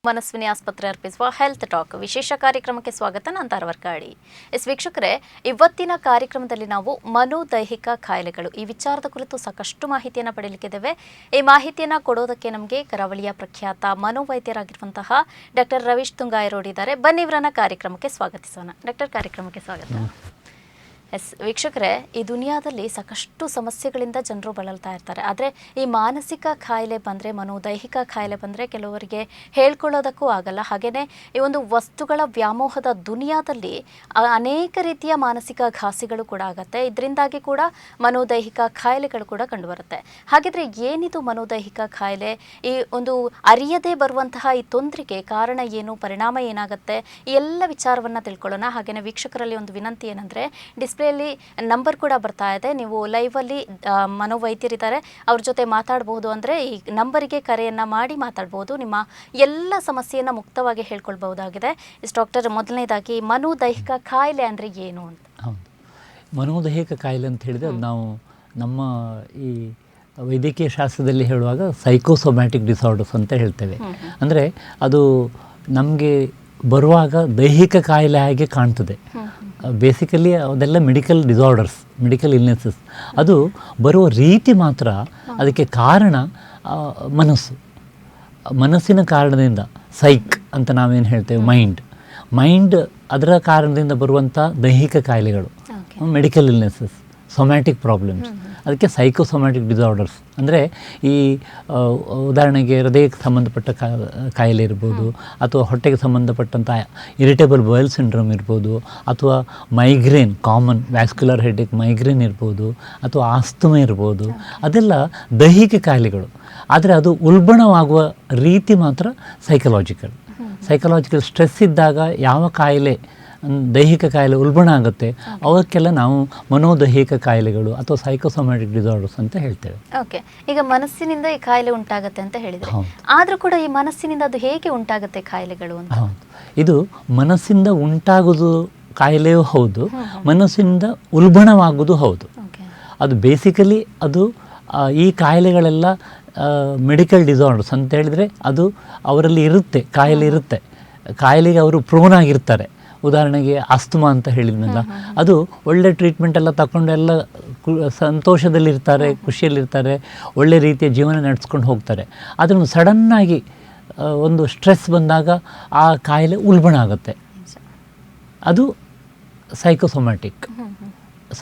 ಮನಸ್ವಿನಿ ಆಸ್ಪತ್ರೆ ಅರ್ಪಿಸುವ health talk ವಿಶೇಷ ಕಾರ್ಯಕ್ರಮಕ್ಕೆ ಸ್ವಾಗತ. ನಾನು ತಾರವರ್ಕಾಡಿ. ವೀಕ್ಷಕರೇ, ಇವತ್ತಿನ ಕಾರ್ಯಕ್ರಮದಲ್ಲಿ ನಾವು ಮನೋದೈಹಿಕ ಕಾಯಿಲೆಗಳು ಈ ವಿಚಾರದ ಕುರಿತು ಸಾಕಷ್ಟು ಮಾಹಿತಿಯನ್ನು ಪಡೆಯಲಿಕ್ಕಿದ್ದೇವೆ. ಈ ಮಾಹಿತಿಯನ್ನು ಕೊಡೋದಕ್ಕೆ ನಮಗೆ ಕರಾವಳಿಯ ಪ್ರಖ್ಯಾತ ಮನೋವೈದ್ಯರಾಗಿರುವಂತಹ ಡಾಕ್ಟರ್ ರವೀಶ್ ತುಂಗಾಯರೋಡ್ ಇದ್ದಾರೆ. ಬನ್ನಿ ಇವರನ್ನ ಕಾರ್ಯಕ್ರಮಕ್ಕೆ ಸ್ವಾಗತಿಸೋಣ. ಡಾಕ್ಟರ್, ಕಾರ್ಯಕ್ರಮಕ್ಕೆ ಸ್ವಾಗತ. ವೀಕ್ಷಕರೇ, ಈ ದುನಿಯಾದಲ್ಲಿ ಸಾಕಷ್ಟು ಸಮಸ್ಯೆಗಳಿಂದ ಜನರು ಬಳಲ್ತಾ ಇರ್ತಾರೆ. ಆದರೆ ಈ ಮಾನಸಿಕ ಕಾಯಿಲೆ ಬಂದರೆ, ಮನೋದೈಹಿಕ ಕಾಯಿಲೆ ಬಂದರೆ ಕೆಲವರಿಗೆ ಹೇಳ್ಕೊಳ್ಳೋದಕ್ಕೂ ಆಗಲ್ಲ. ಹಾಗೆಯೇ ಈ ಒಂದು ವಸ್ತುಗಳ ವ್ಯಾಮೋಹದ ದುನಿಯಾದಲ್ಲಿ ಅನೇಕ ರೀತಿಯ ಮಾನಸಿಕ ಘಾಸಿಗಳು ಕೂಡ ಆಗುತ್ತೆ. ಇದರಿಂದಾಗಿ ಕೂಡ ಮನೋದೈಹಿಕ ಕಾಯಿಲೆಗಳು ಕೂಡ ಕಂಡುಬರುತ್ತೆ. ಹಾಗಿದ್ರೆ ಏನಿದು ಮನೋದೈಹಿಕ ಕಾಯಿಲೆ? ಈ ಒಂದು ಅರಿಯದೇ ಬರುವಂತಹ ಈ ತೊಂದರೆಗೆ ಕಾರಣ ಏನು, ಪರಿಣಾಮ ಏನಾಗುತ್ತೆ, ಈ ಎಲ್ಲ ವಿಚಾರವನ್ನು ತಿಳ್ಕೊಳ್ಳೋಣ. ಹಾಗೆಯೇ ವೀಕ್ಷಕರಲ್ಲಿ ಒಂದು ವಿನಂತಿ ಏನಂದರೆ, ಡಿಸ್ಪ್ಲೇಯಲ್ಲಿ ನಂಬರ್ ಕೂಡ ಬರ್ತಾ ಇದೆ. ನೀವು ಲೈವಲ್ಲಿ ಮನೋವೈದ್ಯರಿದ್ದಾರೆ, ಅವ್ರ ಜೊತೆ ಮಾತಾಡಬಹುದು. ಅಂದರೆ ಈ ನಂಬರಿಗೆ ಕರೆಯನ್ನು ಮಾಡಿ ಮಾತಾಡ್ಬೋದು. ನಿಮ್ಮ ಎಲ್ಲ ಸಮಸ್ಯೆಯನ್ನು ಮುಕ್ತವಾಗಿ ಹೇಳ್ಕೊಳ್ಬಹುದಾಗಿದೆ. ಡಾಕ್ಟರ್, ಮೊದಲನೇದಾಗಿ ಮನೋದೈಹಿಕ ಕಾಯಿಲೆ ಅಂದರೆ ಏನು ಅಂತ? ಹೌದು, ಮನೋದೈಹಿಕ ಕಾಯಿಲೆ ಅಂತ ಹೇಳಿದರೆ ನಾವು ನಮ್ಮ ಈ ವೈದ್ಯಕೀಯ ಶಾಸ್ತ್ರದಲ್ಲಿ ಹೇಳುವಾಗ ಸೈಕೋಸೊಮ್ಯಾಟಿಕ್ ಡಿಸಾರ್ಡರ್ಸ್ ಅಂತ ಹೇಳ್ತೇವೆ. ಅಂದರೆ ಅದು ನಮಗೆ ಬರುವಾಗ ದೈಹಿಕ ಕಾಯಿಲೆ ಹಾಗೆ ಕಾಣ್ತದೆ. ಬೇಸಿಕಲಿ ಅದೆಲ್ಲ ಮೆಡಿಕಲ್ ಡಿಸಾರ್ಡರ್ಸ್, ಮೆಡಿಕಲ್ ಇಲ್ನೆಸಸ್. ಅದು ಬರುವ ರೀತಿ ಮಾತ್ರ, ಅದಕ್ಕೆ ಕಾರಣ ಮನಸ್ಸಿನ ಕಾರಣದಿಂದ, ಸೈಕ್ ಅಂತ ನಾವೇನು ಹೇಳ್ತೇವೆ, ಮೈಂಡ್ ಅದರ ಕಾರಣದಿಂದ ಬರುವಂಥ ದೈಹಿಕ ಕಾಯಿಲೆಗಳು, ಮೆಡಿಕಲ್ ಇಲ್ನೆಸಸ್, ಸೊಮ್ಯಾಟಿಕ್ ಪ್ರಾಬ್ಲಮ್ಸ್. ಅದಕ್ಕೆ ಸೈಕೋಸೊಮ್ಯಾಟಿಕ್ ಡಿಸಾರ್ಡರ್ಸ್. ಅಂದರೆ ಈ ಉದಾಹರಣೆಗೆ ಹೃದಯಕ್ಕೆ ಸಂಬಂಧಪಟ್ಟ ಕಾಯಿಲೆ ಇರ್ಬೋದು, ಅಥವಾ ಹೊಟ್ಟೆಗೆ ಸಂಬಂಧಪಟ್ಟಂಥ ಇರಿಟೇಬಲ್ ಬೌಲ್ ಸಿಂಡ್ರೋಮ್ ಇರ್ಬೋದು, ಅಥವಾ migraine, common vascular headache migraine ಇರ್ಬೋದು, ಅಥವಾ ಆಸ್ತಮೆ ಇರ್ಬೋದು. ಅದೆಲ್ಲ ದೈಹಿಕ ಕಾಯಿಲೆಗಳು. ಆದರೆ ಅದು ಉಲ್ಬಣವಾಗುವ ರೀತಿ ಮಾತ್ರ ಸೈಕಲಾಜಿಕಲ್ ಸ್ಟ್ರೆಸ್ ಇದ್ದಾಗ ಯಾವ ಕಾಯಿಲೆ, ದೈಹಿಕ ಕಾಯಿಲೆ ಉಲ್ಬಣ ಆಗುತ್ತೆ, ಅವಕ್ಕೆಲ್ಲ ನಾವು ಮನೋದೈಹಿಕ ಕಾಯಿಲೆಗಳು ಅಥವಾ ಸೈಕೋಸೊಮ್ಯಾಟಿಕ್ ಡಿಸಾರ್ಡರ್ಸ್ ಅಂತ ಹೇಳ್ತೇವೆ. ಓಕೆ, ಈಗ ಮನಸ್ಸಿನಿಂದ ಈ ಕಾಯಿಲೆ ಉಂಟಾಗುತ್ತೆ ಅಂತ ಹೇಳಿದ್ರೆ, ಆದರೂ ಕೂಡ ಈ ಮನಸ್ಸಿನಿಂದ ಅದು ಹೇಗೆ ಉಂಟಾಗುತ್ತೆ ಕಾಯಿಲೆಗಳು ಅಂತ? ಹೌದು, ಇದು ಮನಸ್ಸಿಂದ ಉಂಟಾಗೋದು ಕಾಯಿಲೆಯೂ ಹೌದು, ಮನಸ್ಸಿನಿಂದ ಉಲ್ಬಣವಾಗೋದು ಹೌದು. ಅದು ಬೇಸಿಕಲಿ ಅದು ಈ ಕಾಯಿಲೆಗಳೆಲ್ಲ ಮೆಡಿಕಲ್ ಡಿಸಾರ್ಡರ್ಸ್ ಅಂತ ಹೇಳಿದರೆ ಅದು ಅವರಲ್ಲಿ ಇರುತ್ತೆ, ಕಾಯಿಲೆ ಇರುತ್ತೆ, ಕಾಯಿಲೆಗೆ ಅವರು ಪ್ರೋನ್ ಆಗಿರ್ತಾರೆ. ಉದಾಹರಣೆಗೆ ಆಸ್ತಮಾ ಅಂತ ಹೇಳಿದ್ನಲ್ಲ, ಅದು ಒಳ್ಳೆ ಟ್ರೀಟ್ಮೆಂಟ್ ಎಲ್ಲ ತಗೊಂಡು ಎಲ್ಲ ಸಂತೋಷದಲ್ಲಿರ್ತಾರೆ, ಖುಷಿಯಲ್ಲಿರ್ತಾರೆ, ಒಳ್ಳೆ ರೀತಿಯ ಜೀವನ ನಡೆಸ್ಕೊಂಡು ಹೋಗ್ತಾರೆ. ಅದನ್ನು ಸಡನ್ನಾಗಿ ಒಂದು ಸ್ಟ್ರೆಸ್ ಬಂದಾಗ ಆ ಕಾಯಿಲೆ ಉಲ್ಬಣ ಆಗುತ್ತೆ. ಅದು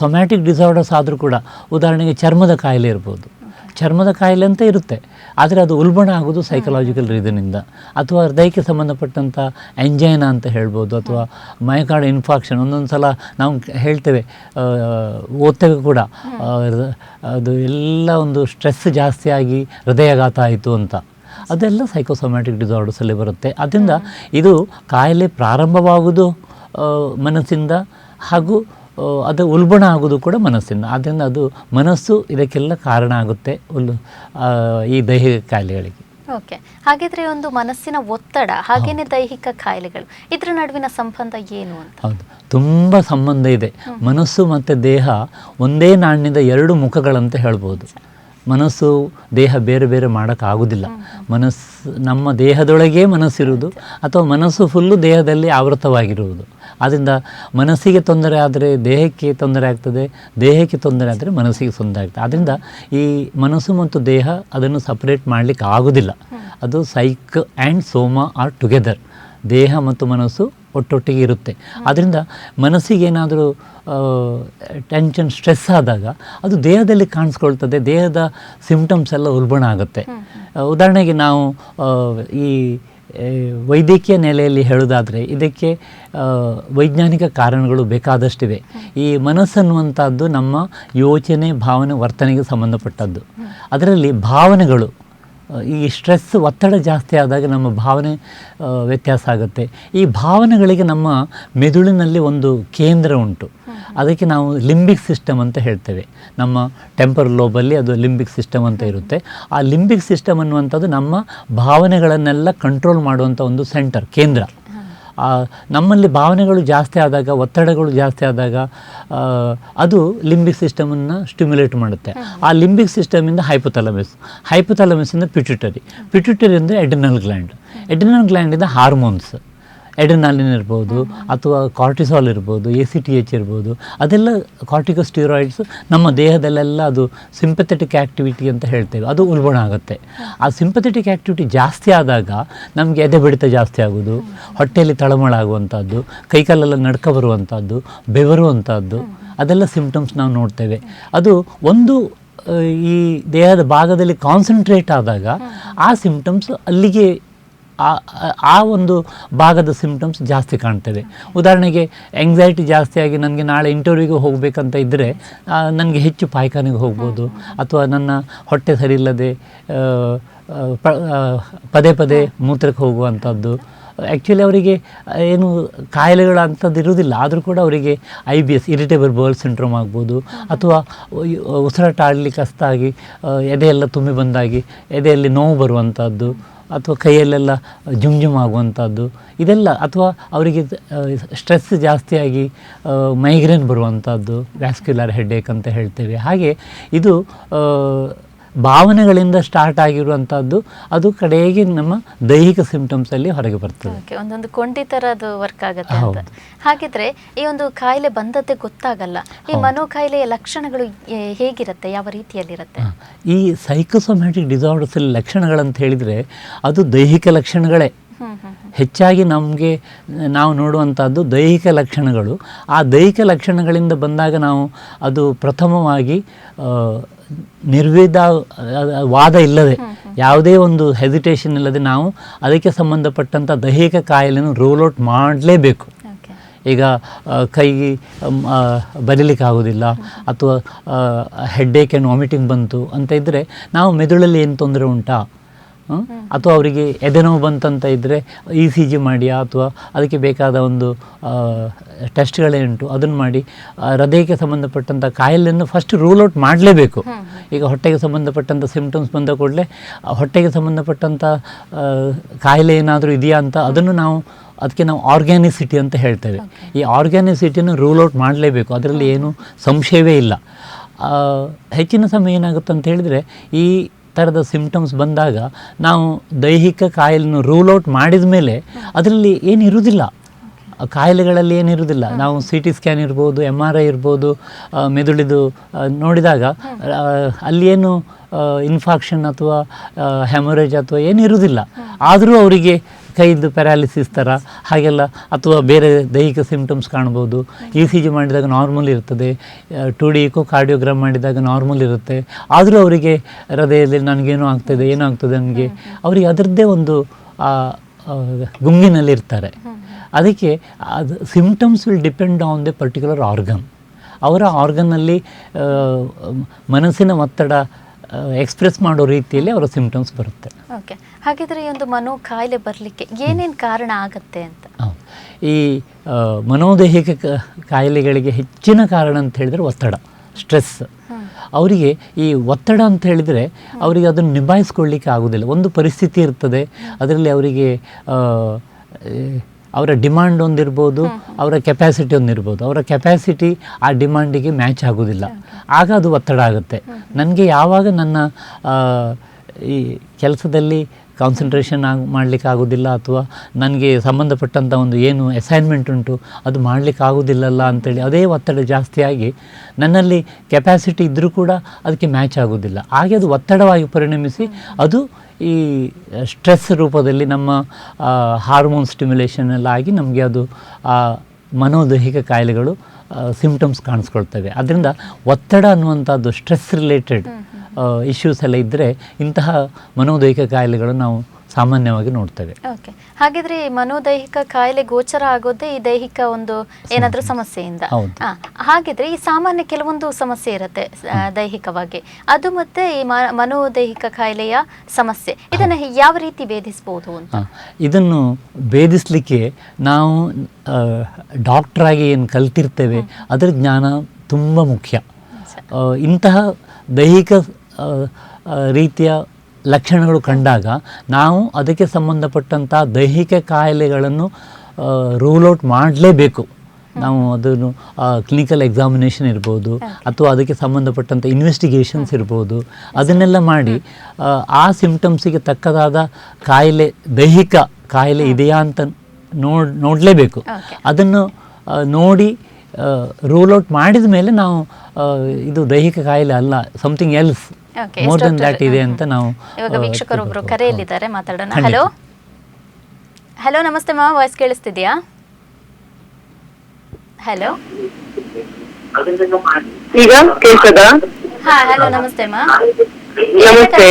ಸೊಮ್ಯಾಟಿಕ್ ಡಿಸಾರ್ಡರ್ಸ್ ಆದರೂ ಕೂಡ, ಉದಾಹರಣೆಗೆ ಚರ್ಮದ ಕಾಯಿಲೆ ಇರ್ಬೋದು. ಚರ್ಮದ ಕಾಯಿಲೆ ಅಂತ ಇರುತ್ತೆ, ಆದರೆ ಅದು ಉಲ್ಬಣ ಆಗೋದು ಸೈಕಲಾಜಿಕಲ್ ರೀಸನಿಂದ. ಅಥವಾ ಹೃದಯಕ್ಕೆ ಸಂಬಂಧಪಟ್ಟಂಥ ಎಂಜೈನಾ ಅಂತ ಹೇಳ್ಬೋದು, ಅಥವಾ ಮಯೋಕಾರ್ಡ್ ಇನ್ಫಾಕ್ಷನ್. ಒಂದೊಂದು ಸಲ ನಾವು ಹೇಳ್ತೇವೆ, ಓದ್ತೇವೆ ಕೂಡ, ಅದು ಎಲ್ಲ ಒಂದು ಸ್ಟ್ರೆಸ್ ಜಾಸ್ತಿಯಾಗಿ ಹೃದಯಾಘಾತ ಆಯಿತು ಅಂತ. ಅದೆಲ್ಲ ಸೈಕೋಸೊಮ್ಯಾಟಿಕ್ ಡಿಸಾರ್ಡರ್ಸಲ್ಲಿ ಬರುತ್ತೆ. ಅದರಿಂದ ಇದು ಕಾಯಿಲೆ ಪ್ರಾರಂಭವಾಗುವುದು ಮನಸ್ಸಿಂದ, ಹಾಗೂ ಅದು ಉಲ್ಬಣ ಆಗೋದು ಕೂಡ ಮನಸ್ಸಿಂದ. ಆದ್ದರಿಂದ ಅದು ಮನಸ್ಸು ಇದಕ್ಕೆಲ್ಲ ಕಾರಣ ಆಗುತ್ತೆ ಈ ದೈಹಿಕ ಕಾಯಿಲೆಗಳಿಗೆ. ಓಕೆ, ಹಾಗಿದ್ರೆ ಒಂದು ಮನಸ್ಸಿನ ಒತ್ತಡ ಹಾಗೇನೆ ದೈಹಿಕ ಕಾಯಿಲೆಗಳು, ಇದರ ನಡುವಿನ ಸಂಬಂಧ ಏನು ಅಂತ? ಹೌದು, ತುಂಬ ಸಂಬಂಧ ಇದೆ. ಮನಸ್ಸು ಮತ್ತು ದೇಹ ಒಂದೇ ನಾಣ್ಯದ ಎರಡು ಮುಖಗಳಂತ ಹೇಳ್ಬೋದು. ಮನಸ್ಸು ದೇಹ ಬೇರೆ ಬೇರೆ ಮಾಡೋಕ್ಕಾಗೋದಿಲ್ಲ. ನಮ್ಮ ದೇಹದೊಳಗೇ ಮನಸ್ಸಿರುವುದು, ಅಥವಾ ಮನಸ್ಸು ಫುಲ್ಲು ದೇಹದಲ್ಲಿ ಆವೃತವಾಗಿರುವುದು. ಆದ್ದರಿಂದ ಮನಸ್ಸಿಗೆ ತೊಂದರೆ ಆದರೆ ದೇಹಕ್ಕೆ ತೊಂದರೆ ಆಗ್ತದೆ, ದೇಹಕ್ಕೆ ತೊಂದರೆ ಆದರೆ ಮನಸ್ಸಿಗೆ ತೊಂದರೆ ಆಗ್ತದೆ. ಆದ್ದರಿಂದ ಈ ಮನಸ್ಸು ಮತ್ತು ದೇಹ ಅದನ್ನು ಸಪ್ರೇಟ್ ಮಾಡಲಿಕ್ಕೆ ಆಗೋದಿಲ್ಲ. ಅದು ಸೈಕ್ ಆ್ಯಂಡ್ ಸೋಮಾ ಆರ್ ಟುಗೆದರ್. ದೇಹ ಮತ್ತು ಮನಸ್ಸು ಒಟ್ಟೊಟ್ಟಿಗೆ ಇರುತ್ತೆ. ಆದ್ದರಿಂದ ಮನಸ್ಸಿಗೇನಾದರೂ ಟೆನ್ಷನ್, ಸ್ಟ್ರೆಸ್ ಆದಾಗ ಅದು ದೇಹದಲ್ಲಿ ಕಾಣಿಸ್ಕೊಳ್ತದೆ, ದೇಹದ ಸಿಂಪ್ಟಮ್ಸ್ ಎಲ್ಲ ಉಲ್ಬಣ ಆಗುತ್ತೆ. ಉದಾಹರಣೆಗೆ ನಾವು ಈ ವೈದ್ಯಕೀಯ ನೆಲೆಯಲ್ಲಿ ಹೇಳೋದಾದರೆ ಇದಕ್ಕೆ ವೈಜ್ಞಾನಿಕ ಕಾರಣಗಳು ಬೇಕಾದಷ್ಟಿವೆ. ಈ ಮನಸ್ಸನ್ನುವಂಥದ್ದು ನಮ್ಮ ಯೋಚನೆ, ಭಾವನೆ, ವರ್ತನೆಗೆ ಸಂಬಂಧಪಟ್ಟದ್ದು. ಅದರಲ್ಲಿ ಭಾವನೆಗಳು, ಈ ಸ್ಟ್ರೆಸ್, ಒತ್ತಡ ಜಾಸ್ತಿ ಆದಾಗ ನಮ್ಮ ಭಾವನೆ ವ್ಯತ್ಯಾಸ ಆಗುತ್ತೆ. ಈ ಭಾವನೆಗಳಿಗೆ ನಮ್ಮ ಮೆದುಳಿನಲ್ಲಿ ಒಂದು ಕೇಂದ್ರ ಉಂಟು, ಅದಕ್ಕೆ ನಾವು ಲಿಂಬಿಕ್ ಸಿಸ್ಟಮ್ ಅಂತ ಹೇಳ್ತೇವೆ. ನಮ್ಮ ಟೆಂಪರಲ್ ಲೋಬಲ್ಲಿ ಅದು ಲಿಂಬಿಕ್ ಸಿಸ್ಟಮ್ ಅಂತ ಇರುತ್ತೆ. ಆ ಲಿಂಬಿಕ್ ಸಿಸ್ಟಮ್ ಅನ್ನುವಂಥದ್ದು ನಮ್ಮ ಭಾವನೆಗಳನ್ನೆಲ್ಲ ಕಂಟ್ರೋಲ್ ಮಾಡುವಂಥ ಒಂದು ಸೆಂಟರ್, ಕೇಂದ್ರ. ನಮ್ಮಲ್ಲಿ ಭಾವನೆಗಳು ಜಾಸ್ತಿ ಆದಾಗ, ಒತ್ತಡಗಳು ಜಾಸ್ತಿ ಆದಾಗ ಅದು ಲಿಂಬಿಕ್ ಸಿಸ್ಟಮನ್ನು ಸ್ಟಿಮ್ಯುಲೇಟ್ ಮಾಡುತ್ತೆ. ಆ ಲಿಂಬಿಕ್ ಸಿಸ್ಟಮಿಂದ ಹೈಪೋಥಾಲಮಿಸ್, ಹೈಪೋಥಾಲಮಿಸಿಂದ ಪಿಟ್ಯೂಟರಿ ಅಂದರೆ ಎಡ್ರಿನಲ್ ಗ್ಲ್ಯಾಂಡ್. ಎಡ್ರಿನಲ್ ಗ್ಲ್ಯಾಂಡಿಂದ ಹಾರ್ಮೋನ್ಸ್, ಎಡ್ರಿನಾಲಿನ್ ಇರ್ಬೋದು ಅಥವಾ ಕಾರ್ಟಿಸಾಲ್ ಇರ್ಬೋದು, ACTH ಇರ್ಬೋದು, ಅದೆಲ್ಲ ಕಾರ್ಟಿಕೋಸ್ಟಿರಾಯ್ಡ್ಸ್ ನಮ್ಮ ದೇಹದಲ್ಲೆಲ್ಲ ಅದು ಸಿಂಪಥೆಟಿಕ್ ಆ್ಯಕ್ಟಿವಿಟಿ ಅಂತ ಹೇಳ್ತೇವೆ, ಅದು ಉಲ್ಬಣ ಆಗುತ್ತೆ. ಆ ಸಿಂಪಥೆಟಿಕ್ ಆ್ಯಕ್ಟಿವಿಟಿ ಜಾಸ್ತಿ ಆದಾಗ ನಮಗೆ ಎದೆ ಬಡಿತ ಜಾಸ್ತಿ ಆಗೋದು, ಹೊಟ್ಟೆಯಲ್ಲಿ ತಳಮಳ ಆಗುವಂಥದ್ದು, ಕೈಕಾಲೆಲ್ಲ ನಡ್ಕ ಬರುವಂಥದ್ದು, ಬೆವರುವಂಥದ್ದು, ಅದೆಲ್ಲ ಸಿಂಪ್ಟಮ್ಸ್ ನಾವು ನೋಡ್ತೇವೆ. ಅದು ಒಂದು ಈ ದೇಹದ ಭಾಗದಲ್ಲಿ ಕಾನ್ಸಂಟ್ರೇಟ್ ಆದಾಗ ಆ ಸಿಂಪ್ಟಮ್ಸ್ ಅಲ್ಲಿಗೆ ಆ ಒಂದು ಭಾಗದ ಸಿಂಪ್ಟಮ್ಸ್ ಜಾಸ್ತಿ ಕಾಣ್ತೇವೆ. ಉದಾಹರಣೆಗೆ ಎಂಗ್ಸೈಟಿ ಜಾಸ್ತಿಯಾಗಿ ನನಗೆ ನಾಳೆ ಇಂಟರ್ವ್ಯೂಗೆ ಹೋಗಬೇಕಂತ ಇದ್ದರೆ ನನಗೆ ಹೆಚ್ಚು ಪಾಯ್ಖಾನೆಗೆ ಹೋಗ್ಬೋದು, ಅಥವಾ ನನ್ನ ಹೊಟ್ಟೆ ಸರಿಯಿಲ್ಲದೆ ಪದೇ ಪದೇ ಮೂತ್ರಕ್ಕೆ ಹೋಗುವಂಥದ್ದು. ಆ್ಯಕ್ಚುಲಿ ಅವರಿಗೆ ಏನು ಕಾಯಿಲೆಗಳು ಅಂಥದ್ದು ಇರೋದಿಲ್ಲ, ಆದರೂ ಕೂಡ ಅವರಿಗೆ IBS ಇರಿಟೇಬಲ್ ಬೌಲ್ ಸಿಂಡ್ರೋಮ್ ಆಗ್ಬೋದು, ಅಥವಾ ಉಸಿರಾಟ ಆಡಲಿಕ್ಕೆ ಕಷ್ಟಾಗಿ ಎದೆಯೆಲ್ಲ ತುಂಬಿ ಬಂದಾಗಿ ಎದೆಯಲ್ಲಿ ನೋವು ಬರುವಂಥದ್ದು, ಅಥವಾ ಕೈಯಲ್ಲೆಲ್ಲ ಜುಮ್ ಆಗುವಂಥದ್ದು, ಇದೆಲ್ಲ. ಅಥವಾ ಅವರಿಗೆ ಸ್ಟ್ರೆಸ್ ಜಾಸ್ತಿಯಾಗಿ ಮೈಗ್ರೇನ್ ಬರುವಂಥದ್ದು, ವ್ಯಾಸ್ಕ್ಯುಲರ್ ಹೆಡ್ಏಕ್ ಅಂತ ಹೇಳ್ತೇವೆ. ಹಾಗೆ ಇದು ಭಾವನೆಗಳಿಂದ ಸ್ಟಾರ್ಟ್ ಆಗಿರುವಂಥದ್ದು, ಅದು ಕಡೆಗೆ ನಮ್ಮ ದೈಹಿಕ ಸಿಂಪ್ಟಮ್ಸಲ್ಲಿ ಹೊರಗೆ ಬರ್ತದೆ. ಒಂದೊಂದು ಕೊಂಡಿ ಥರ ಅದು ವರ್ಕ್ ಆಗುತ್ತೆ ಅಂತ. ಹಾಗಿದ್ರೆ ಈ ಒಂದು ಕಾಯಿಲೆ ಬಂದದ್ದೇ ಗೊತ್ತಾಗಲ್ಲ, ಈ ಮನೋಕಾಯಿಲೆಯ ಲಕ್ಷಣಗಳು ಹೇಗಿರುತ್ತೆ, ಯಾವ ರೀತಿಯಲ್ಲಿರುತ್ತೆ? ಈ ಸೈಕೋಸೊಮ್ಯಾಟಿಕ್ ಡಿಸಾರ್ಡರ್ಸಲ್ಲಿ ಲಕ್ಷಣಗಳಂತ ಹೇಳಿದರೆ ಅದು ದೈಹಿಕ ಲಕ್ಷಣಗಳೇ ಹೆಚ್ಚಾಗಿ ನಮಗೆ ನಾವು ನೋಡುವಂಥದ್ದು ದೈಹಿಕ ಲಕ್ಷಣಗಳು. ಆ ದೈಹಿಕ ಲಕ್ಷಣಗಳಿಂದ ಬಂದಾಗ ನಾವು ಅದು ಪ್ರಥಮವಾಗಿ ವಾದ ಇಲ್ಲದೆ, ಯಾವುದೇ ಒಂದು ಹೆಸಿಟೇಷನ್ ಇಲ್ಲದೆ ನಾವು ಅದಕ್ಕೆ ಸಂಬಂಧಪಟ್ಟಂಥ ದೈಹಿಕ ಕಾಯಿಲೆಯನ್ನು ರೂಲ್ ಔಟ್ ಮಾಡಲೇಬೇಕು. ಈಗ ಕೈ ಬರೀಲಿಕ್ಕಾಗೋದಿಲ್ಲ, ಅಥವಾ ಹೆಡ್ಏಕ್ ಆ್ಯಂಡ್ ವಾಮಿಟಿಂಗ್ ಬಂತು ಅಂತ ಇದ್ದರೆ ನಾವು ಮೆದುಳಲ್ಲಿ ಏನು ತೊಂದರೆ ಉಂಟಾ, ಅಥವಾ ಅವರಿಗೆ ಎದೆನೋವು ಬಂತಂತ ಇದ್ದರೆ ECG ಮಾಡಿಯಾ, ಅಥವಾ ಅದಕ್ಕೆ ಬೇಕಾದ ಒಂದು ಟೆಸ್ಟ್ಗಳೇನುಂಟು ಅದನ್ನು ಮಾಡಿ ಹೃದಯಕ್ಕೆ ಸಂಬಂಧಪಟ್ಟಂಥ ಕಾಯಿಲೆಯನ್ನು ಫಸ್ಟ್ ರೂಲ್ ಔಟ್ ಮಾಡಲೇಬೇಕು. ಈಗ ಹೊಟ್ಟೆಗೆ ಸಂಬಂಧಪಟ್ಟಂಥ ಸಿಂಪ್ಟಮ್ಸ್ ಬಂದ ಕೂಡಲೇ ಹೊಟ್ಟೆಗೆ ಸಂಬಂಧಪಟ್ಟಂಥ ಕಾಯಿಲೆ ಏನಾದರೂ ಇದೆಯಾ ಅಂತ ಅದನ್ನು ಅದಕ್ಕೆ ನಾವು ಆರ್ಗ್ಯಾನಿಸಿಟಿ ಅಂತ ಹೇಳ್ತೇವೆ. ಈ ಆರ್ಗ್ಯಾನಿಸಿಟಿಯನ್ನು ರೂಲ್ ಔಟ್ ಮಾಡಲೇಬೇಕು, ಅದರಲ್ಲಿ ಏನು ಸಂಶಯವೇ ಇಲ್ಲ. ಹೆಚ್ಚಿನ ಸಮಯ ಏನಾಗುತ್ತೆ ಅಂತ ಹೇಳಿದರೆ, ಈ ಥರದ ಸಿಂಪ್ಟಮ್ಸ್ ಬಂದಾಗ ನಾವು ದೈಹಿಕ ಕಾಯಿಲೆಯನ್ನು ರೂಲ್ ಔಟ್ ಮಾಡಿದ ಮೇಲೆ ಅದರಲ್ಲಿ ಏನಿರುವುದಿಲ್ಲ, ಕಾಯಿಲೆಗಳಲ್ಲಿ ಏನಿರುವುದಿಲ್ಲ. ನಾವು CT ಸ್ಕ್ಯಾನ್ ಇರ್ಬೋದು, MRI ಇರ್ಬೋದು, ಮೆದುಳಿದು ನೋಡಿದಾಗ ಅಲ್ಲಿ ಏನು ಇನ್ಫಾಕ್ಷನ್ ಅಥವಾ ಹೆಮೊರೇಜ್ ಅಥವಾ ಏನಿರುವುದಿಲ್ಲ. ಆದರೂ ಅವರಿಗೆ ಕೈದು ಪ್ಯಾರಾಲಿಸಿಸ್ ಥರ ಹಾಗೆಲ್ಲ, ಅಥವಾ ಬೇರೆ ದೈಹಿಕ ಸಿಂಪ್ಟಮ್ಸ್ ಕಾಣ್ಬೋದು. ECG ಮಾಡಿದಾಗ ನಾರ್ಮಲ್ ಇರ್ತದೆ, 2D ಕಾರ್ಡಿಯೋಗ್ರಾಮ್ ಮಾಡಿದಾಗ ನಾರ್ಮಲ್ ಇರುತ್ತೆ, ಆದರೂ ಅವರಿಗೆ ಹೃದಯದಲ್ಲಿ ನನಗೇನೋ ಆಗ್ತದೆ, ಏನೋ ಆಗ್ತದೆ ನನಗೆ, ಅವರಿಗೆ ಅದರದ್ದೇ ಒಂದು ಗುಂಗಿನಲ್ಲಿರ್ತಾರೆ. ಅದಕ್ಕೆ ಅದು symptoms will depend on the particular organ. ಅವರ ಆರ್ಗನ್ನಲ್ಲಿ ಮನಸ್ಸಿನ ಒತ್ತಡ ಎಕ್ಸ್ಪ್ರೆಸ್ ಮಾಡೋ ರೀತಿಯಲ್ಲಿ ಅವರ ಸಿಂಪ್ಟಮ್ಸ್ ಬರುತ್ತೆ. ಓಕೆ, ಹಾಗಿದ್ರೆ ಈ ಒಂದು ಮನೋ ಕಾಯಿಲೆ ಬರಲಿಕ್ಕೆ ಏನೇನು ಕಾರಣ ಆಗುತ್ತೆ ಅಂತ? ಈ ಮನೋದೈಹಿಕ ಕಾಯಿಲೆಗಳಿಗೆ ಹೆಚ್ಚಿನ ಕಾರಣ ಅಂತ ಹೇಳಿದರೆ ಒತ್ತಡ, ಸ್ಟ್ರೆಸ್. ಅವರಿಗೆ ಈ ಒತ್ತಡ ಅಂತ ಹೇಳಿದರೆ ಅವರಿಗೆ ಅದನ್ನು ನಿಭಾಯಿಸ್ಕೊಳ್ಳಿಕ್ಕೆ ಆಗೋದಿಲ್ಲ. ಒಂದು ಪರಿಸ್ಥಿತಿ ಇರ್ತದೆ, ಅದರಲ್ಲಿ ಅವರಿಗೆ ಅವರ ಡಿಮಾಂಡ್ ಒಂದಿರ್ಬೋದು, ಅವರ ಕೆಪ್ಯಾಸಿಟಿ ಒಂದಿರ್ಬೋದು. ಅವರ ಕೆಪ್ಯಾಸಿಟಿ ಆ ಡಿಮಾಂಡಿಗೆ ಮ್ಯಾಚ್ ಆಗೋದಿಲ್ಲ, ಆಗ ಅದು ಒತ್ತಡ ಆಗುತ್ತೆ. ನನಗೆ ಯಾವಾಗ ನನ್ನ ಈ ಕೆಲಸದಲ್ಲಿ ಕಾನ್ಸಂಟ್ರೇಷನ್ ಮಾಡಲಿಕ್ಕೆ ಆಗೋದಿಲ್ಲ, ಅಥವಾ ನನಗೆ ಸಂಬಂಧಪಟ್ಟಂಥ ಒಂದು ಏನು ಅಸೈನ್ಮೆಂಟ್ ಉಂಟು ಅದು ಮಾಡಲಿಕ್ಕೆ ಆಗೋದಿಲ್ಲಲ್ಲ ಅಂಥೇಳಿ ಅದೇ ಒತ್ತಡ ಜಾಸ್ತಿಯಾಗಿ ನನ್ನಲ್ಲಿ ಕೆಪ್ಯಾಸಿಟಿ ಇದ್ದರೂ ಕೂಡ ಅದಕ್ಕೆ ಮ್ಯಾಚ್ ಆಗೋದಿಲ್ಲ. ಹಾಗೆ ಅದು ಒತ್ತಡವಾಗಿ ಪರಿಣಮಿಸಿ ಅದು ಈ ಸ್ಟ್ರೆಸ್ ರೂಪದಲ್ಲಿ ನಮ್ಮ ಹಾರ್ಮೋನ್ ಸ್ಟಿಮ್ಯುಲೇಷನ್ ಎಲ್ಲ ಆಗಿ ನಮಗೆ ಅದು ಮನೋದೈಹಿಕ ಕಾಯಿಲೆಗಳು ಸಿಂಪ್ಟಮ್ಸ್ ಕಾಣಿಸ್ಕೊಳ್ತವೆ. ಅದರಿಂದ ಒತ್ತಡ ಅನ್ನುವಂಥದ್ದು ಸ್ಟ್ರೆಸ್ ರಿಲೇಟೆಡ್ ಇಶ್ಯೂಸ್ ಎಲ್ಲ ಇದ್ದರೆ ಇಂತಹ ಮನೋದೈಹಿಕ ಕಾಯಿಲೆಗಳು ನಾವು ಸಾಮಾನ್ಯವಾಗಿ ನೋಡ್ತೇವೆ. ಓಕೆ, ಹಾಗಿದ್ರೆ ಈ ಮನೋದೈಹಿಕ ಕಾಯಿಲೆ ಗೋಚರ ಆಗೋದೇ ಈ ದೈಹಿಕ ಒಂದು ಏನಾದರೂ ಸಮಸ್ಯೆಯಿಂದ. ಹಾಗಿದ್ರೆ ಈ ಸಾಮಾನ್ಯ ಕೆಲವೊಂದು ಸಮಸ್ಯೆ ಇರುತ್ತೆ ದೈಹಿಕವಾಗಿ, ಅದು ಮತ್ತೆ ಈ ಮನೋದೈಹಿಕ ಕಾಯಿಲೆಯ ಸಮಸ್ಯೆ, ಇದನ್ನು ಯಾವ ರೀತಿ ಭೇದಿಸಬಹುದು ಅಂತ? ಇದನ್ನು ಭೇದಿಸಲಿಕ್ಕೆ ನಾವು ಡಾಕ್ಟ್ರಾಗಿ ಏನು ಕಲ್ತಿರ್ತೇವೆ ಅದರ ಜ್ಞಾನ ತುಂಬ ಮುಖ್ಯ. ಇಂತಹ ದೈಹಿಕ ರೀತಿಯ ಲಕ್ಷಣಗಳು ಕಂಡಾಗ ನಾವು ಅದಕ್ಕೆ ಸಂಬಂಧಪಟ್ಟಂಥ ದೈಹಿಕ ಕಾಯಿಲೆಗಳನ್ನು ರೂಲ್ ಔಟ್ ಮಾಡಲೇಬೇಕು. ನಾವು ಅದನ್ನು ಕ್ಲಿನಿಕಲ್ ಎಕ್ಸಾಮಿನೇಷನ್ ಇರ್ಬೋದು ಅಥವಾ ಅದಕ್ಕೆ ಸಂಬಂಧಪಟ್ಟಂಥ ಇನ್ವೆಸ್ಟಿಗೇಷನ್ಸ್ ಇರ್ಬೋದು, ಅದನ್ನೆಲ್ಲ ಮಾಡಿ ಆ ಸಿಂಪ್ಟಮ್ಸಿಗೆ ತಕ್ಕದಾದ ಕಾಯಿಲೆ, ದೈಹಿಕ ಕಾಯಿಲೆ ಇದೆಯಾ ಅಂತ ನೋಡಲೇಬೇಕು. ಅದನ್ನು ನೋಡಿ ರೂಲ್ ಔಟ್ ಮಾಡಿದ ಮೇಲೆ ನಾವು ಇದು ದೈಹಿಕ ಕಾಯಿಲೆ ಅಲ್ಲ, something else more than that ಇದೆ ಅಂತ ನಾವು. ಇವಾಗ ವೀಕ್ಷಕರೊಬ್ರು ಕರೆಯಲ್ಲಿದ್ದಾರೆ, ಮಾತಾಡೋಣ. ಹಲೋ ಹಲೋ, ನಮಸ್ತೆ ಮಾ, ವಾಯ್ಸ್ ಕೇಳಿಸ್ತಿದ್ಯಾ? ಹಲೋ, ಈಗ ಕೇಳ್ತದ? ಹಾ, ಹಲೋ, ನಮಸ್ತೆ ಮಾ. ನಮಸ್ತೆ.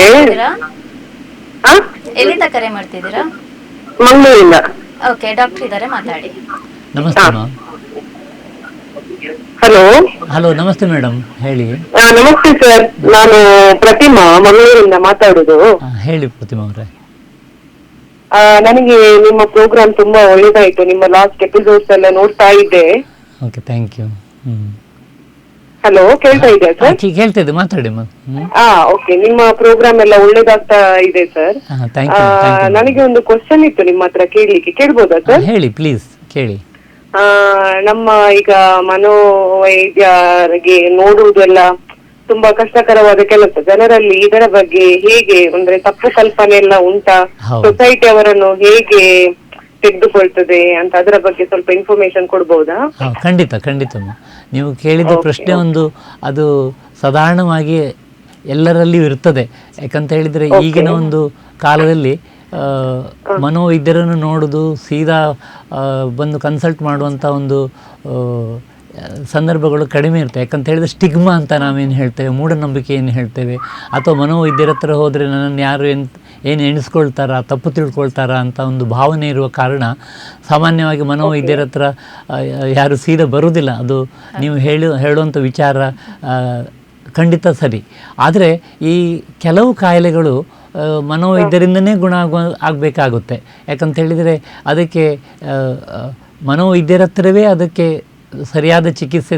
ಎಲ್ಲಿಂದ ಕರೆ ಮಾಡ್ತಿದ್ದೀರಾ? ಮಂಗಳೂರಿಂದ. ಓಕೆ, ಡಾಕ್ಟರ್ ಇದ್ದಾರೆ, ಮಾತಾಡಿ. ನಮಸ್ತೆ ಮಾ. ಹಲೋ. ಹಲೋ, ನಮಸ್ತೆ ಮೇಡಮ್, ಹೇಳಿ. ನಮಸ್ತೆ ಸರ್, ನಾನು ಪ್ರತಿಮಾ ಮಂಗಳೂರಿಂದ ಮಾತಾಡುದು. ಹೇಳಿ ಪ್ರತಿಮಾ ಅವರೇ. ನನಗೆ ನಿಮ್ಮ ಪ್ರೋಗ್ರಾಮ್ ತುಂಬಾ ಒಳ್ಳೇದಾಯ್ತು. ನಿಮ್ಮ ಲಾಸ್ಟ್ ಎಪಿಸೋಡ್ಸ್ ಎಲ್ಲ ನೋಡ್ತಾ ಇದ್ದೆ. Okay, thank you. ಹಲೋ, ಕೇಳ್ತಾ ಇದೆಯಾ ಸರ್? ಕೇಳ್ತಾ ಇದೆ, ಮಾತಾಡಿ. ಓಕೆ, ನಿಮ್ಮ ಪ್ರೋಗ್ರಾಮ್ ಎಲ್ಲ ಒಳ್ಳೇದಾಗ್ತಾ ಇದೆ ಸರ್. ನನಗೆ ಒಂದು ಕ್ವಶನ್ ಇತ್ತು ನಿಮ್ಮ ಹತ್ರ ಕೇಳಲಿಕ್ಕೆ, ಕೇಳ್ಬೋದಾ ಸರ್? ಹೇಳಿ ಪ್ಲೀಸ್, ಕೇಳಿ. ನಮ್ಮ ಈಗ ಮನೋವೈದ್ಯರಿಗೆ ನೋಡುವುದೆಲ್ಲ ತುಂಬಾ ಕಷ್ಟಕರವಾದ ಕೆಲಸ. ಜನರಲ್ಲಿ ಇದರ ಬಗ್ಗೆ ಹೇಗೆ, ಅಂದ್ರೆ ತಪ್ಪು ಕಲ್ಪನೆ ಎಲ್ಲ ಉಂಟಾ? ಸೊಸೈಟಿ ಅವರನ್ನು ಹೇಗೆ ತೆಗೆದುಕೊಳ್ತದೆ ಅಂತ, ಅದರ ಬಗ್ಗೆ ಸ್ವಲ್ಪ ಇನ್ಫಾರ್ಮೇಶನ್ ಕೊಡ್ಬೋದಾ? ಖಂಡಿತ ಖಂಡಿತ. ನೀವು ಕೇಳಿದ ಪ್ರಶ್ನೆ ಒಂದು ಅದು ಸಾಧಾರಣವಾಗಿ ಎಲ್ಲರಲ್ಲಿಯೂ ಇರ್ತದೆ. ಯಾಕಂತ ಹೇಳಿದರೆ ಈಗಿನ ಒಂದು ಕಾಲದಲ್ಲಿ ಮನೋವೈದ್ಯರನ್ನು ನೋಡೋದು, ಸೀದಾ ಬಂದು ಕನ್ಸಲ್ಟ್ ಮಾಡುವಂಥ ಒಂದು ಸಂದರ್ಭಗಳು ಕಡಿಮೆ ಇರ್ತವೆ. ಯಾಕಂತ ಹೇಳಿದ್ರೆ ಸ್ಟಿಗ್ಮಾ ಅಂತ ನಾವೇನು ಹೇಳ್ತೇವೆ, ಮೂಢನಂಬಿಕೆ ಏನು ಹೇಳ್ತೇವೆ, ಅಥವಾ ಮನೋವೈದ್ಯರ ಹತ್ರ ಹೋದರೆ ನನ್ನನ್ನು ಯಾರು ಏನು ಎಣಿಸ್ಕೊಳ್ತಾರಾ, ತಪ್ಪು ತಿಳ್ಕೊಳ್ತಾರಾ ಅಂತ ಒಂದು ಭಾವನೆ ಇರುವ ಕಾರಣ ಸಾಮಾನ್ಯವಾಗಿ ಮನೋವೈದ್ಯರ ಹತ್ರ ಯಾರು ಸೀದಾ ಬರುವುದಿಲ್ಲ. ಅದು ನೀವು ಹೇಳುವಂಥ ವಿಚಾರ ಖಂಡಿತ ಸರಿ. ಆದರೆ ಈ ಕೆಲವು ಕಾಯಿಲೆಗಳು ಮನೋವೈದ್ಯರಿಂದನೇ ಗುಣ ಆಗಬೇಕಾಗುತ್ತೆ. ಯಾಕಂತ ಹೇಳಿದರೆ ಅದಕ್ಕೆ ಮನೋವೈದ್ಯರ ಹತ್ರವೇ ಅದಕ್ಕೆ ಸರಿಯಾದ ಚಿಕಿತ್ಸೆ